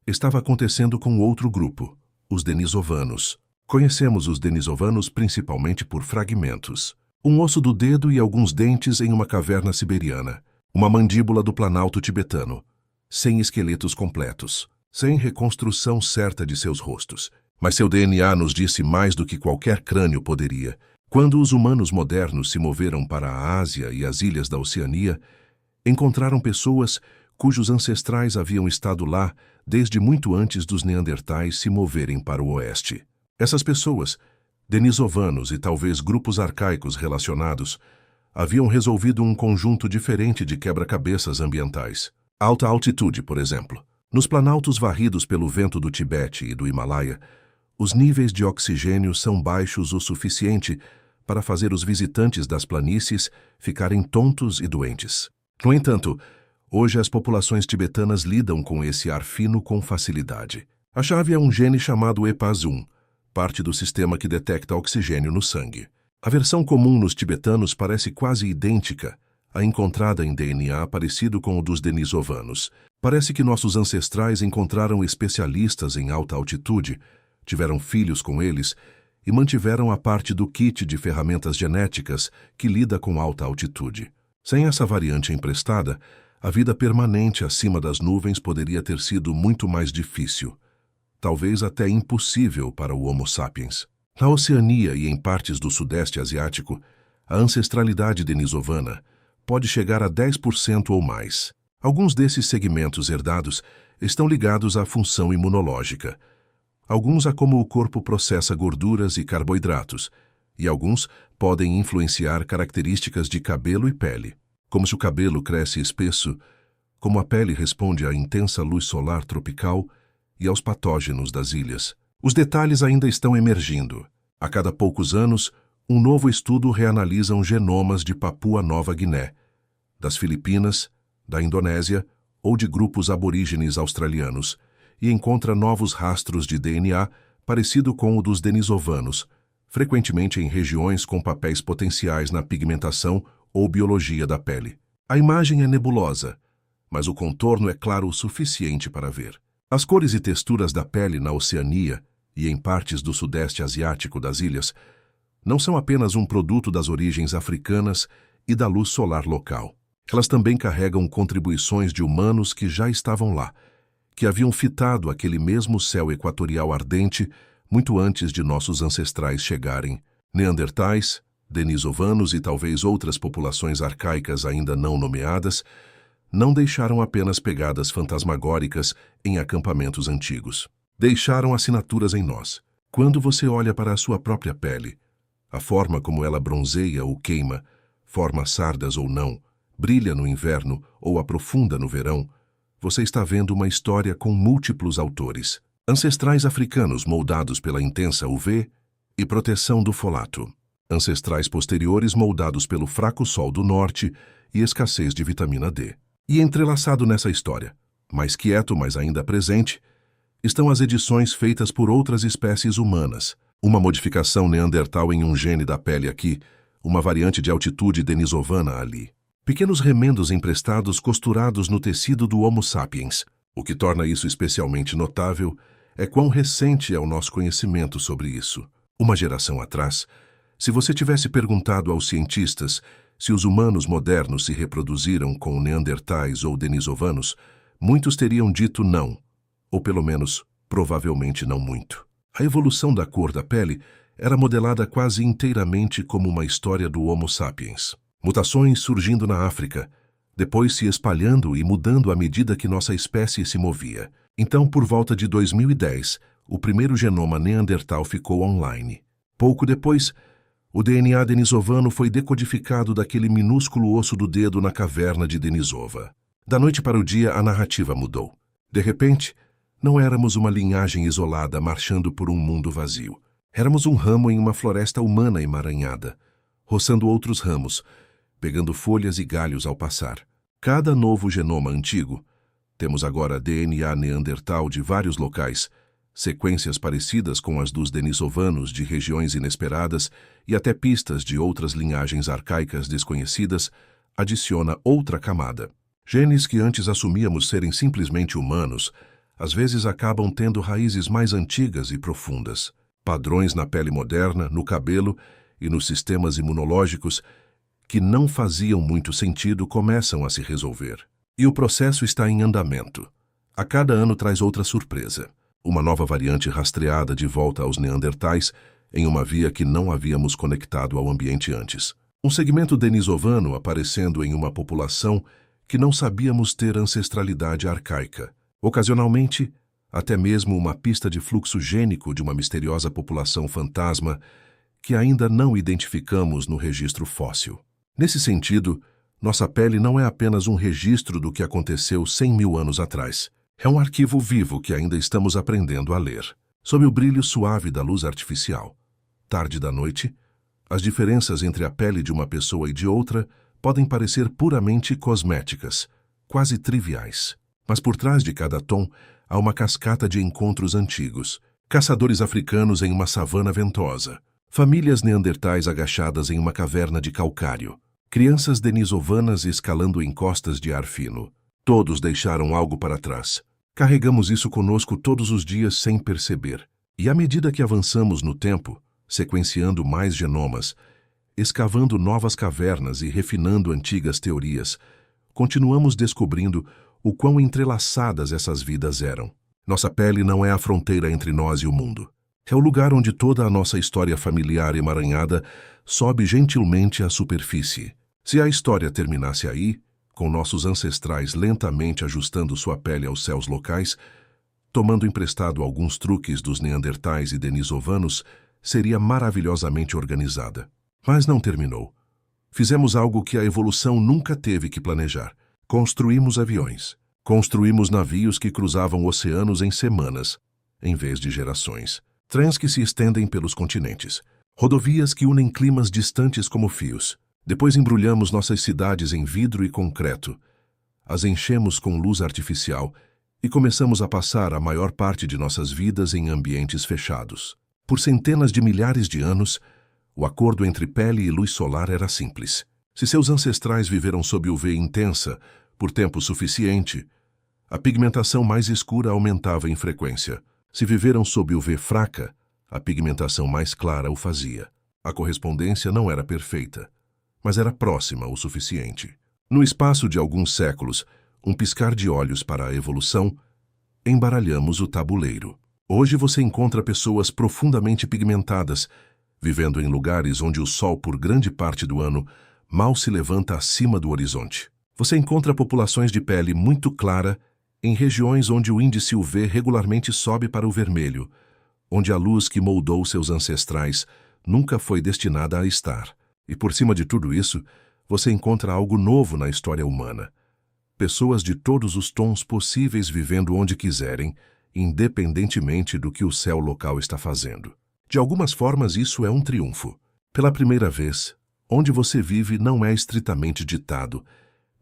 estava acontecendo com outro grupo, os denisovanos. Conhecemos os denisovanos principalmente por fragmentos. Um osso do dedo e alguns dentes em uma caverna siberiana. Uma mandíbula do Planalto tibetano. Sem esqueletos completos. Sem reconstrução certa de seus rostos. Mas seu DNA nos disse mais do que qualquer crânio poderia. Quando os humanos modernos se moveram para a Ásia e as ilhas da Oceania, encontraram pessoas cujos ancestrais haviam estado lá desde muito antes dos neandertais se moverem para o oeste. Essas pessoas, denisovanos e talvez grupos arcaicos relacionados, haviam resolvido um conjunto diferente de quebra-cabeças ambientais. Alta altitude, por exemplo. Nos planaltos varridos pelo vento do Tibete e do Himalaia, os níveis de oxigênio são baixos o suficiente para fazer os visitantes das planícies ficarem tontos e doentes. No entanto, hoje as populações tibetanas lidam com esse ar fino com facilidade. A chave é um gene chamado EPAS1, parte do sistema que detecta oxigênio no sangue. A versão comum nos tibetanos parece quase idêntica à encontrada em DNA parecido com o dos denisovanos. Parece que nossos ancestrais encontraram especialistas em alta altitude, tiveram filhos com eles e mantiveram a parte do kit de ferramentas genéticas que lida com alta altitude. Sem essa variante emprestada, a vida permanente acima das nuvens poderia ter sido muito mais difícil, talvez até impossível para o Homo sapiens. Na Oceania e em partes do Sudeste Asiático, a ancestralidade denisovana pode chegar a 10% ou mais. Alguns desses segmentos herdados estão ligados à função imunológica, alguns a como o corpo processa gorduras e carboidratos, e alguns podem influenciar características de cabelo e pele, como se o cabelo cresce espesso, como a pele responde à intensa luz solar tropical e aos patógenos das ilhas. Os detalhes ainda estão emergindo. A cada poucos anos, um novo estudo reanalisa os genomas de Papua Nova Guiné, das Filipinas, da Indonésia ou de grupos aborígenes australianos, e encontra novos rastros de DNA parecido com o dos denisovanos, frequentemente em regiões com papéis potenciais na pigmentação ou biologia da pele. A imagem é nebulosa, mas o contorno é claro o suficiente para ver. As cores e texturas da pele na Oceania e em partes do Sudeste Asiático das ilhas não são apenas um produto das origens africanas e da luz solar local. Elas também carregam contribuições de humanos que já estavam lá, que haviam fitado aquele mesmo céu equatorial ardente muito antes de nossos ancestrais chegarem. Neandertais, denisovanos e talvez outras populações arcaicas ainda não nomeadas, não deixaram apenas pegadas fantasmagóricas em acampamentos antigos. Deixaram assinaturas em nós. Quando você olha para a sua própria pele, a forma como ela bronzeia ou queima, forma sardas ou não, brilha no inverno ou aprofunda no verão, você está vendo uma história com múltiplos autores. Ancestrais africanos moldados pela intensa UV e proteção do folato. Ancestrais posteriores moldados pelo fraco sol do norte e escassez de vitamina D. E entrelaçado nessa história, mais quieto, mas ainda presente, estão as edições feitas por outras espécies humanas. Uma modificação neandertal em um gene da pele aqui, uma variante de altitude denisovana ali. Pequenos remendos emprestados costurados no tecido do Homo sapiens. O que torna isso especialmente notável é quão recente é o nosso conhecimento sobre isso. Uma geração atrás, se você tivesse perguntado aos cientistas se os humanos modernos se reproduziram com neandertais ou denisovanos, muitos teriam dito não, ou pelo menos, provavelmente não muito. A evolução da cor da pele era modelada quase inteiramente como uma história do Homo sapiens. Mutações surgindo na África, depois se espalhando e mudando à medida que nossa espécie se movia. Então, por volta de 2010, o primeiro genoma neandertal ficou online. Pouco depois, o DNA denisovano foi decodificado daquele minúsculo osso do dedo na caverna de Denisova. Da noite para o dia, a narrativa mudou. De repente, não éramos uma linhagem isolada marchando por um mundo vazio. Éramos um ramo em uma floresta humana emaranhada, roçando outros ramos, pegando folhas e galhos ao passar. Cada novo genoma antigo, temos agora DNA neandertal de vários locais, sequências parecidas com as dos denisovanos de regiões inesperadas e até pistas de outras linhagens arcaicas desconhecidas, adiciona outra camada. Genes que antes assumíamos serem simplesmente humanos, às vezes acabam tendo raízes mais antigas e profundas. Padrões na pele moderna, no cabelo e nos sistemas imunológicos que não faziam muito sentido começam a se resolver. E o processo está em andamento. A cada ano traz outra surpresa. Uma nova variante rastreada de volta aos neandertais em uma via que não havíamos conectado ao ambiente antes. Um segmento denisovano aparecendo em uma população que não sabíamos ter ancestralidade arcaica. Ocasionalmente, até mesmo uma pista de fluxo gênico de uma misteriosa população fantasma que ainda não identificamos no registro fóssil. Nesse sentido, nossa pele não é apenas um registro do que aconteceu 100 mil anos atrás. É um arquivo vivo que ainda estamos aprendendo a ler. Sob o brilho suave da luz artificial, tarde da noite, as diferenças entre a pele de uma pessoa e de outra podem parecer puramente cosméticas, quase triviais. Mas por trás de cada tom há uma cascata de encontros antigos. Caçadores africanos em uma savana ventosa. Famílias neandertais agachadas em uma caverna de calcário. Crianças denisovanas escalando encostas de ar fino. Todos deixaram algo para trás. Carregamos isso conosco todos os dias sem perceber. E à medida que avançamos no tempo, sequenciando mais genomas, escavando novas cavernas e refinando antigas teorias, continuamos descobrindo o quão entrelaçadas essas vidas eram. Nossa pele não é a fronteira entre nós e o mundo. É o lugar onde toda a nossa história familiar emaranhada sobe gentilmente à superfície. Se a história terminasse aí, com nossos ancestrais lentamente ajustando sua pele aos céus locais, tomando emprestado alguns truques dos neandertais e denisovanos, seria maravilhosamente organizada. Mas não terminou. Fizemos algo que a evolução nunca teve que planejar. Construímos aviões. Construímos navios que cruzavam oceanos em semanas, em vez de gerações. Trens que se estendem pelos continentes. Rodovias que unem climas distantes como fios. Depois embrulhamos nossas cidades em vidro e concreto. As enchemos com luz artificial e começamos a passar a maior parte de nossas vidas em ambientes fechados. Por centenas de milhares de anos, o acordo entre pele e luz solar era simples. Se seus ancestrais viveram sob UV intensa por tempo suficiente, a pigmentação mais escura aumentava em frequência. Se viveram sob UV fraca, a pigmentação mais clara o fazia. A correspondência não era perfeita, mas era próxima o suficiente. No espaço de alguns séculos, um piscar de olhos para a evolução, embaralhamos o tabuleiro. Hoje você encontra pessoas profundamente pigmentadas, vivendo em lugares onde o sol por grande parte do ano mal se levanta acima do horizonte. Você encontra populações de pele muito clara em regiões onde o índice UV regularmente sobe para o vermelho, onde a luz que moldou seus ancestrais nunca foi destinada a estar. E por cima de tudo isso, você encontra algo novo na história humana. Pessoas de todos os tons possíveis vivendo onde quiserem, independentemente do que o céu local está fazendo. De algumas formas, isso é um triunfo. Pela primeira vez, onde você vive não é estritamente ditado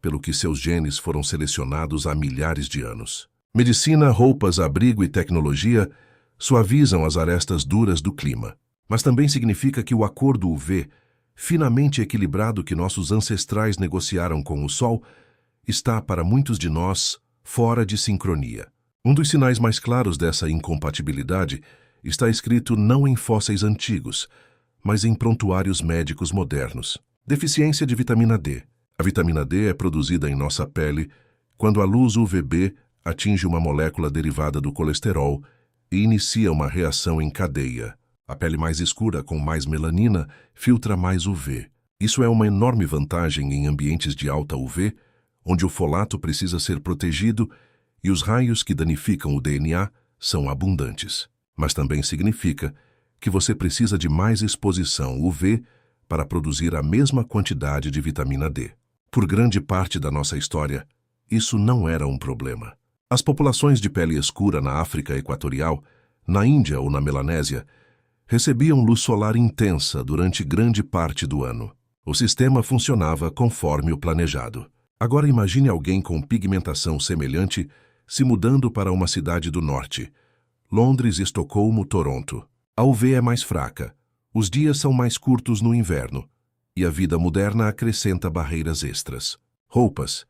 pelo que seus genes foram selecionados há milhares de anos. Medicina, roupas, abrigo e tecnologia suavizam as arestas duras do clima, mas também significa que o acordo UV, finamente equilibrado que nossos ancestrais negociaram com o Sol, está, para muitos de nós, fora de sincronia. Um dos sinais mais claros dessa incompatibilidade está escrito não em fósseis antigos, mas em prontuários médicos modernos. Deficiência de vitamina D. A vitamina D é produzida em nossa pele quando a luz UVB atinge uma molécula derivada do colesterol e inicia uma reação em cadeia. A pele mais escura, com mais melanina, filtra mais UV. Isso é uma enorme vantagem em ambientes de alta UV, onde o folato precisa ser protegido e os raios que danificam o DNA são abundantes. Mas também significa que você precisa de mais exposição UV para produzir a mesma quantidade de vitamina D. Por grande parte da nossa história, isso não era um problema. As populações de pele escura na África Equatorial, na Índia ou na Melanésia, recebiam luz solar intensa durante grande parte do ano. O sistema funcionava conforme o planejado. Agora imagine alguém com pigmentação semelhante se mudando para uma cidade do norte, Londres, Estocolmo, Toronto. A UV é mais fraca, os dias são mais curtos no inverno, e a vida moderna acrescenta barreiras extras. Roupas,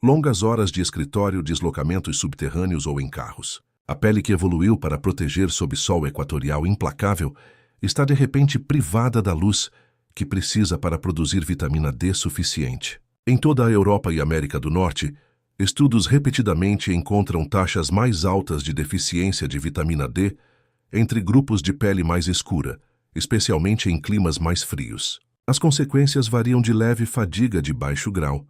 longas horas de escritório, deslocamentos subterrâneos ou em carros. A pele que evoluiu para proteger sob sol equatorial implacável está de repente privada da luz que precisa para produzir vitamina D suficiente. Em toda a Europa e América do Norte, estudos repetidamente encontram taxas mais altas de deficiência de vitamina D entre grupos de pele mais escura, especialmente em climas mais frios. As consequências variam de leve fadiga de baixo grau,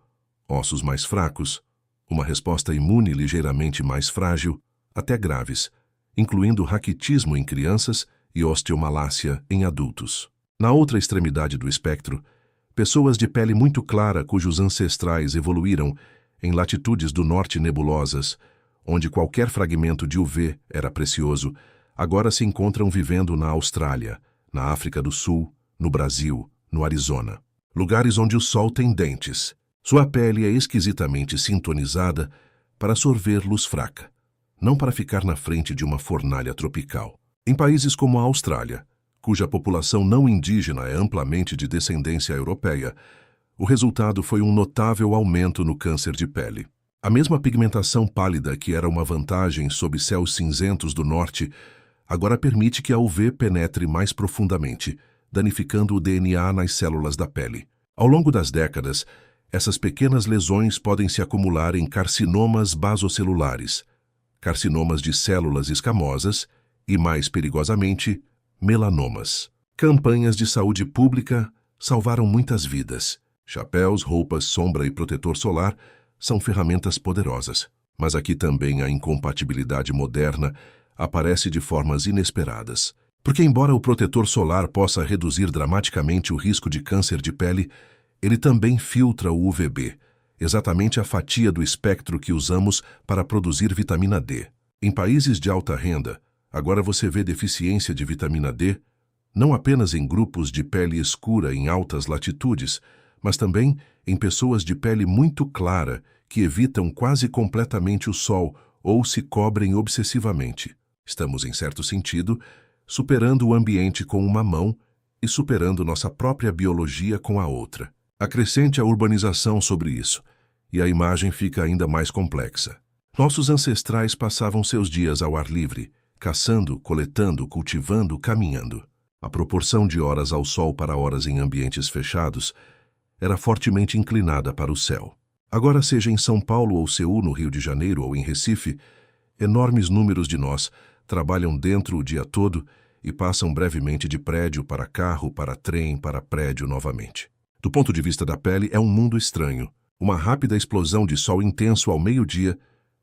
ossos mais fracos, uma resposta imune ligeiramente mais frágil, até graves, incluindo raquitismo em crianças e osteomalácia em adultos. Na outra extremidade do espectro, pessoas de pele muito clara cujos ancestrais evoluíram em latitudes do norte nebulosas, onde qualquer fragmento de UV era precioso, agora se encontram vivendo na Austrália, na África do Sul, no Brasil, no Arizona. Lugares onde o sol tem dentes. Sua pele é esquisitamente sintonizada para sorver luz fraca, não para ficar na frente de uma fornalha tropical. Em países como a Austrália, cuja população não indígena é amplamente de descendência europeia, o resultado foi um notável aumento no câncer de pele. A mesma pigmentação pálida que era uma vantagem sob céus cinzentos do norte, agora permite que a UV penetre mais profundamente, danificando o DNA nas células da pele. Ao longo das décadas, essas pequenas lesões podem se acumular em carcinomas basocelulares, carcinomas de células escamosas e, mais perigosamente, Melanomas. Campanhas de saúde pública salvaram muitas vidas. Chapéus, roupas, sombra e protetor solar são ferramentas poderosas. Mas aqui também a incompatibilidade moderna aparece de formas inesperadas. Porque embora o protetor solar possa reduzir dramaticamente o risco de câncer de pele, ele também filtra o UVB, exatamente a fatia do espectro que usamos para produzir vitamina D. Em países de alta renda, agora você vê deficiência de vitamina D não apenas em grupos de pele escura em altas latitudes, mas também em pessoas de pele muito clara que evitam quase completamente o sol ou se cobrem obsessivamente. Estamos, em certo sentido, superando o ambiente com uma mão e superando nossa própria biologia com a outra. Acrescente a urbanização sobre isso, e a imagem fica ainda mais complexa. Nossos ancestrais passavam seus dias ao ar livre, caçando, coletando, cultivando, caminhando. A proporção de horas ao sol para horas em ambientes fechados era fortemente inclinada para o céu. Agora, seja em São Paulo ou Seul, no Rio de Janeiro ou em Recife, enormes números de nós trabalham dentro o dia todo e passam brevemente de prédio para carro, para trem, para prédio novamente. Do ponto de vista da pele, é um mundo estranho. Uma rápida explosão de sol intenso ao meio-dia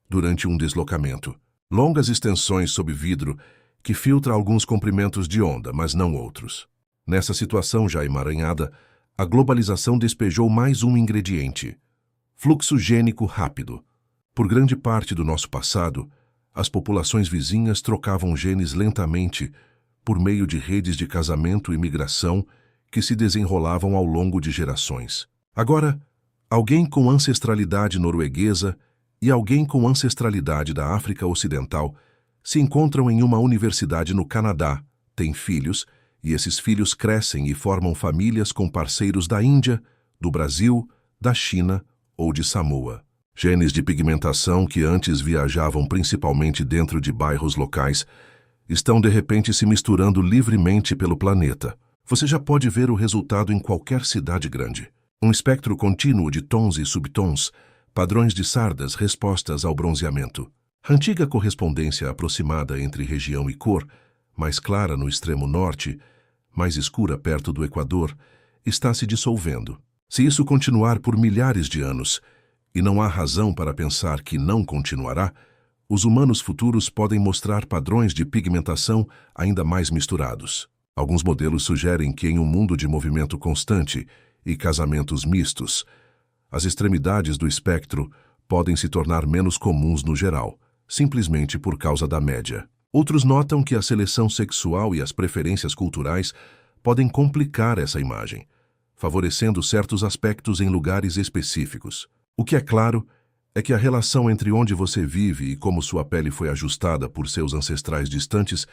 durante um deslocamento. Longas extensões sob vidro que filtra alguns comprimentos de onda, mas não outros. Nessa situação já emaranhada, a globalização despejou mais um ingrediente: fluxo gênico rápido. Por grande parte do nosso passado, as populações vizinhas trocavam genes lentamente por meio de redes de casamento e migração que se desenrolavam ao longo de gerações. Agora, alguém com ancestralidade norueguesa e alguém com ancestralidade da África Ocidental se encontram em uma universidade no Canadá, têm filhos, e esses filhos crescem e formam famílias com parceiros da Índia, do Brasil, da China ou de Samoa. Genes de pigmentação que antes viajavam principalmente dentro de bairros locais estão de repente se misturando livremente pelo planeta. Você já pode ver o resultado em qualquer cidade grande. Um espectro contínuo de tons e subtons, padrões de sardas, respostas ao bronzeamento. A antiga correspondência aproximada entre região e cor, mais clara no extremo norte, mais escura perto do Equador, está se dissolvendo. Se isso continuar por milhares de anos, e não há razão para pensar que não continuará, os humanos futuros podem mostrar padrões de pigmentação ainda mais misturados. Alguns modelos sugerem que em um mundo de movimento constante e casamentos mistos, as extremidades do espectro podem se tornar menos comuns no geral, simplesmente por causa da média. Outros notam que a seleção sexual e as preferências culturais podem complicar essa imagem, favorecendo certos aspectos em lugares específicos. O que é claro é que a relação entre onde você vive e como sua pele foi ajustada por seus ancestrais distantes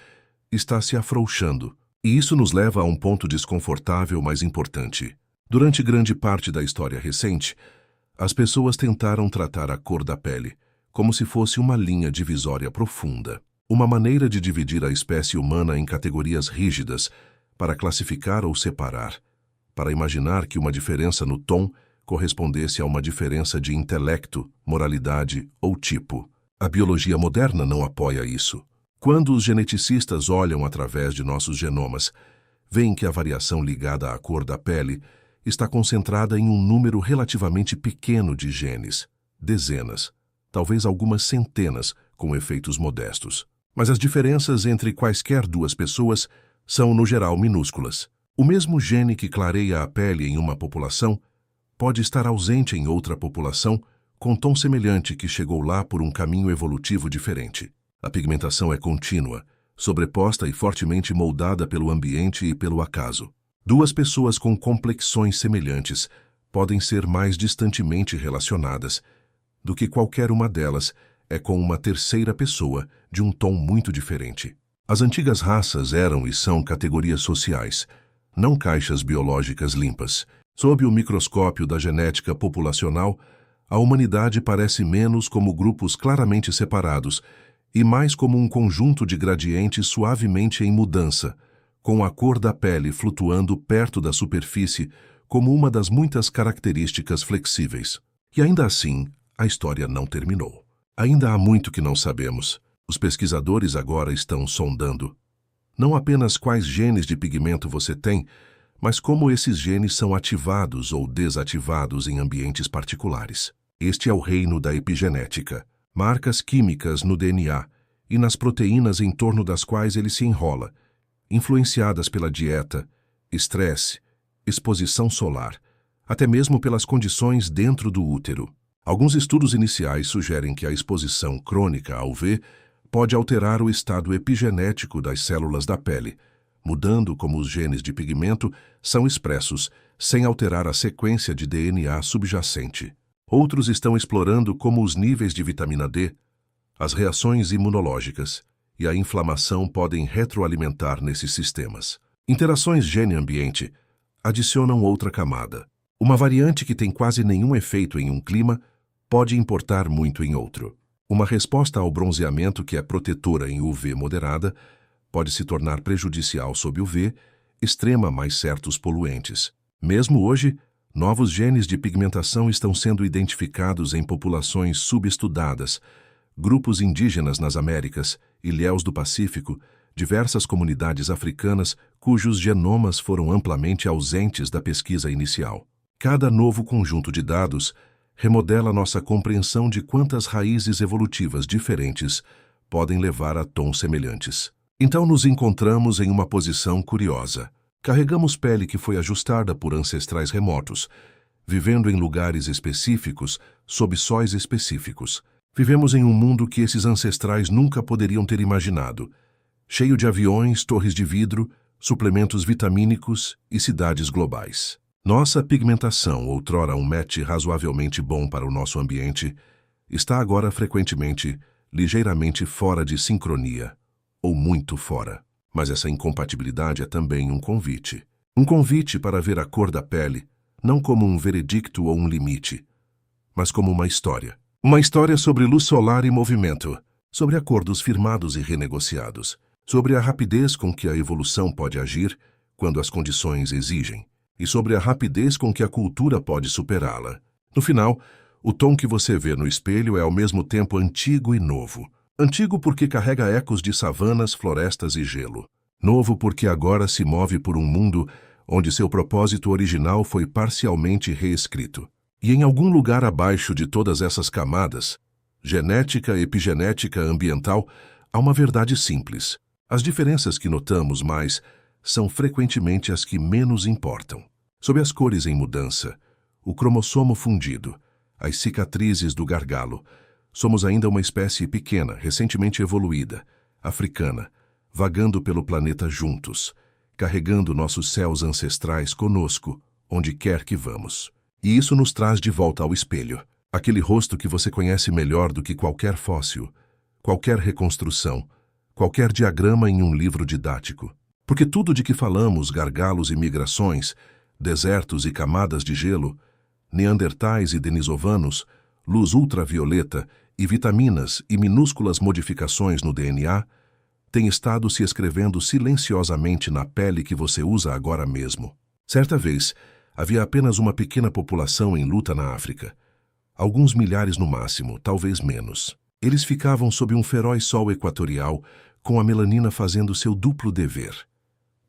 está se afrouxando. E isso nos leva a um ponto desconfortável, mas importante. Durante grande parte da história recente, as pessoas tentaram tratar a cor da pele como se fosse uma linha divisória profunda, uma maneira de dividir a espécie humana em categorias rígidas para classificar ou separar, para imaginar que uma diferença no tom correspondesse a uma diferença de intelecto, moralidade ou tipo. A biologia moderna não apoia isso. Quando os geneticistas olham através de nossos genomas, veem que a variação ligada à cor da pele está concentrada em um número relativamente pequeno de genes, dezenas, talvez algumas centenas, com efeitos modestos. Mas as diferenças entre quaisquer duas pessoas são, no geral, minúsculas. O mesmo gene que clareia a pele em uma população pode estar ausente em outra população com tom semelhante que chegou lá por um caminho evolutivo diferente. A pigmentação é contínua, sobreposta e fortemente moldada pelo ambiente e pelo acaso. Duas pessoas com complexões semelhantes podem ser mais distantemente relacionadas do que qualquer uma delas é com uma terceira pessoa de um tom muito diferente. As antigas raças eram e são categorias sociais, não caixas biológicas limpas. Sob o microscópio da genética populacional, a humanidade parece menos como grupos claramente separados e mais como um conjunto de gradientes suavemente em mudança, com a cor da pele flutuando perto da superfície como uma das muitas características flexíveis. E ainda assim, a história não terminou. Ainda há muito que não sabemos. Os pesquisadores agora estão sondando Não apenas quais genes de pigmento você tem, mas como esses genes são ativados ou desativados em ambientes particulares. Este é o reino da epigenética, marcas químicas no DNA e nas proteínas em torno das quais ele se enrola, influenciadas pela dieta, estresse, exposição solar, até mesmo pelas condições dentro do útero. Alguns estudos iniciais sugerem que a exposição crônica ao UV pode alterar o estado epigenético das células da pele, mudando como os genes de pigmento são expressos, sem alterar a sequência de DNA subjacente. Outros estão explorando como os níveis de vitamina D, as reações imunológicas e a inflamação podem retroalimentar nesses sistemas. Interações gene-ambiente adicionam outra camada. Uma variante que tem quase nenhum efeito em um clima pode importar muito em outro. Uma resposta ao bronzeamento que é protetora em UV moderada pode se tornar prejudicial sob UV extrema mais certos poluentes. Mesmo hoje, novos genes de pigmentação estão sendo identificados em populações subestudadas, grupos indígenas nas Américas, ilhéus do Pacífico, diversas comunidades africanas cujos genomas foram amplamente ausentes da pesquisa inicial. Cada novo conjunto de dados remodela nossa compreensão de quantas raízes evolutivas diferentes podem levar a tons semelhantes. Então nos encontramos em uma posição curiosa. Carregamos pele que foi ajustada por ancestrais remotos, vivendo em lugares específicos, sob sóis específicos. Vivemos em um mundo que esses ancestrais nunca poderiam ter imaginado, cheio de aviões, torres de vidro, suplementos vitamínicos e cidades globais. Nossa pigmentação, outrora um match razoavelmente bom para o nosso ambiente, está agora frequentemente, ligeiramente fora de sincronia, ou muito fora. Mas essa incompatibilidade é também um convite. Um convite para ver a cor da pele, não como um veredicto ou um limite, mas como uma história. Uma história sobre luz solar e movimento, sobre acordos firmados e renegociados, sobre a rapidez com que a evolução pode agir quando as condições exigem, e sobre a rapidez com que a cultura pode superá-la. No final, o tom que você vê no espelho é ao mesmo tempo antigo e novo. Antigo porque carrega ecos de savanas, florestas e gelo. Novo porque agora se move por um mundo onde seu propósito original foi parcialmente reescrito. E em algum lugar abaixo de todas essas camadas, genética, epigenética, ambiental, há uma verdade simples. As diferenças que notamos mais são frequentemente as que menos importam. Sob as cores em mudança, o cromossomo fundido, as cicatrizes do gargalo, somos ainda uma espécie pequena, recentemente evoluída, africana, vagando pelo planeta juntos, carregando nossos céus ancestrais conosco, onde quer que vamos. E isso nos traz de volta ao espelho, aquele rosto que você conhece melhor do que qualquer fóssil, qualquer reconstrução, qualquer diagrama em um livro didático. Porque tudo de que falamos, gargalos e migrações, desertos e camadas de gelo, neandertais e denisovanos, luz ultravioleta e vitaminas e minúsculas modificações no DNA, tem estado se escrevendo silenciosamente na pele que você usa agora mesmo. Certa vez, havia apenas uma pequena população em luta na África. Alguns milhares no máximo, talvez menos. Eles ficavam sob um feroz sol equatorial, com a melanina fazendo seu duplo dever,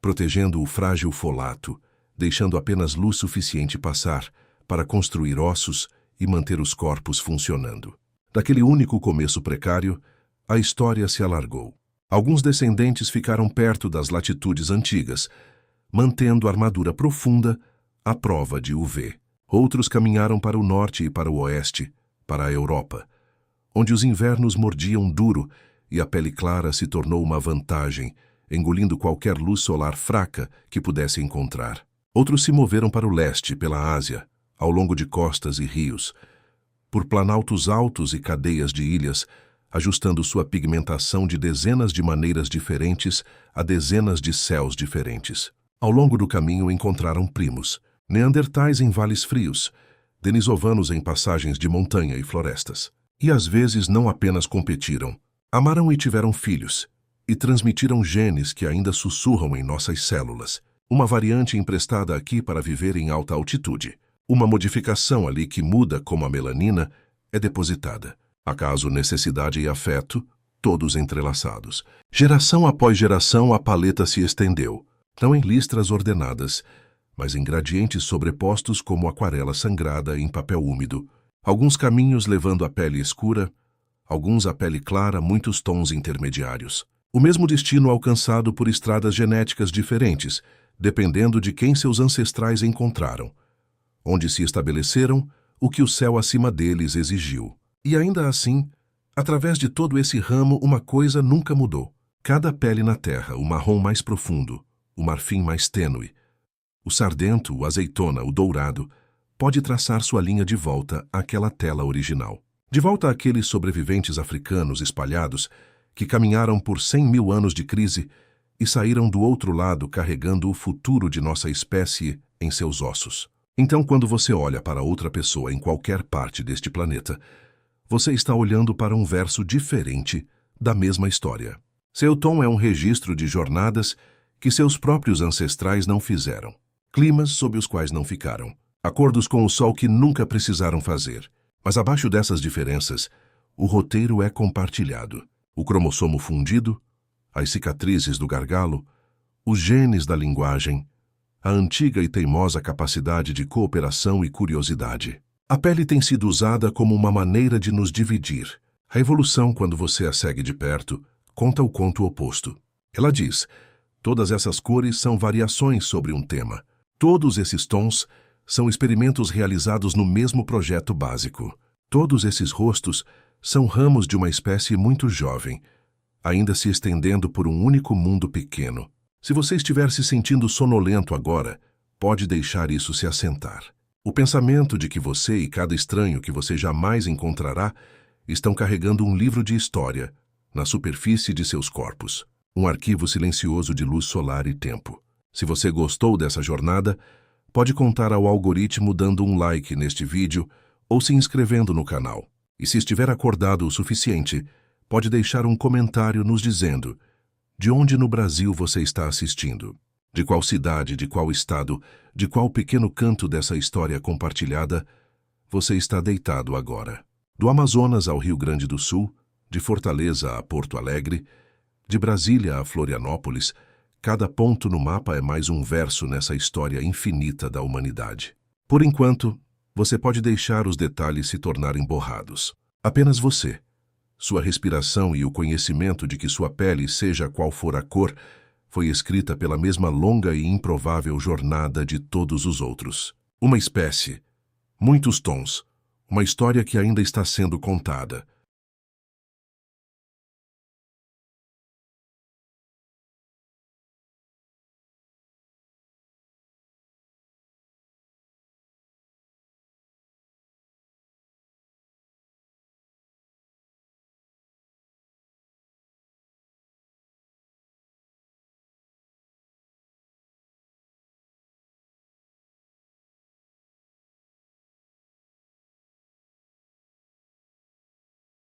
protegendo o frágil folato, deixando apenas luz suficiente passar para construir ossos e manter os corpos funcionando. Daquele único começo precário, a história se alargou. Alguns descendentes ficaram perto das latitudes antigas, mantendo armadura profunda à prova de UV. Outros caminharam para o norte e para o oeste, para a Europa, onde os invernos mordiam duro e a pele clara se tornou uma vantagem, engolindo qualquer luz solar fraca que pudesse encontrar. Outros se moveram para o leste, pela Ásia, ao longo de costas e rios, por planaltos altos e cadeias de ilhas, ajustando sua pigmentação de dezenas de maneiras diferentes a dezenas de céus diferentes. Ao longo do caminho encontraram primos, neandertais em vales frios, denisovanos em passagens de montanha e florestas. E às vezes não apenas competiram, amaram e tiveram filhos, e transmitiram genes que ainda sussurram em nossas células. Uma variante emprestada aqui para viver em alta altitude. Uma modificação ali que muda como a melanina é depositada. Acaso necessidade e afeto, todos entrelaçados. Geração após geração, a paleta se estendeu, não em listras ordenadas, mas em gradientes sobrepostos como aquarela sangrada em papel úmido. Alguns caminhos levando a pele escura, alguns a pele clara, muitos tons intermediários. O mesmo destino alcançado por estradas genéticas diferentes, dependendo de quem seus ancestrais encontraram, onde se estabeleceram, o que o céu acima deles exigiu. E ainda assim, através de todo esse ramo, uma coisa nunca mudou. Cada pele na terra, o marrom mais profundo, o marfim mais tênue, o sardento, o azeitona, o dourado, pode traçar sua linha de volta àquela tela original. De volta àqueles sobreviventes africanos espalhados que caminharam por 100.000 anos de crise e saíram do outro lado carregando o futuro de nossa espécie em seus ossos. Então, quando você olha para outra pessoa em qualquer parte deste planeta, você está olhando para um verso diferente da mesma história. Seu tom é um registro de jornadas que seus próprios ancestrais não fizeram, climas sob os quais não ficaram, acordos com o sol que nunca precisaram fazer. Mas abaixo dessas diferenças, o roteiro é compartilhado. O cromossomo fundido, as cicatrizes do gargalo, os genes da linguagem, a antiga e teimosa capacidade de cooperação e curiosidade. A pele tem sido usada como uma maneira de nos dividir. A evolução, quando você a segue de perto, conta o conto oposto. Ela diz: todas essas cores são variações sobre um tema. Todos esses tons são experimentos realizados no mesmo projeto básico. Todos esses rostos são ramos de uma espécie muito jovem, ainda se estendendo por um único mundo pequeno. Se você estiver se sentindo sonolento agora, pode deixar isso se assentar. O pensamento de que você e cada estranho que você jamais encontrará estão carregando um livro de história na superfície de seus corpos, um arquivo silencioso de luz solar e tempo. Se você gostou dessa jornada, pode contar ao algoritmo dando um like neste vídeo ou se inscrevendo no canal. E se estiver acordado o suficiente, pode deixar um comentário nos dizendo de onde no Brasil você está assistindo, de qual cidade, de qual estado, de qual pequeno canto dessa história compartilhada você está deitado agora. Do Amazonas ao Rio Grande do Sul, de Fortaleza a Porto Alegre, de Brasília a Florianópolis, cada ponto no mapa é mais um verso nessa história infinita da humanidade. Por enquanto, você pode deixar os detalhes se tornarem borrados. Apenas você, sua respiração e o conhecimento de que sua pele, seja qual for a cor, foi escrita pela mesma longa e improvável jornada de todos os outros. Uma espécie, muitos tons, uma história que ainda está sendo contada.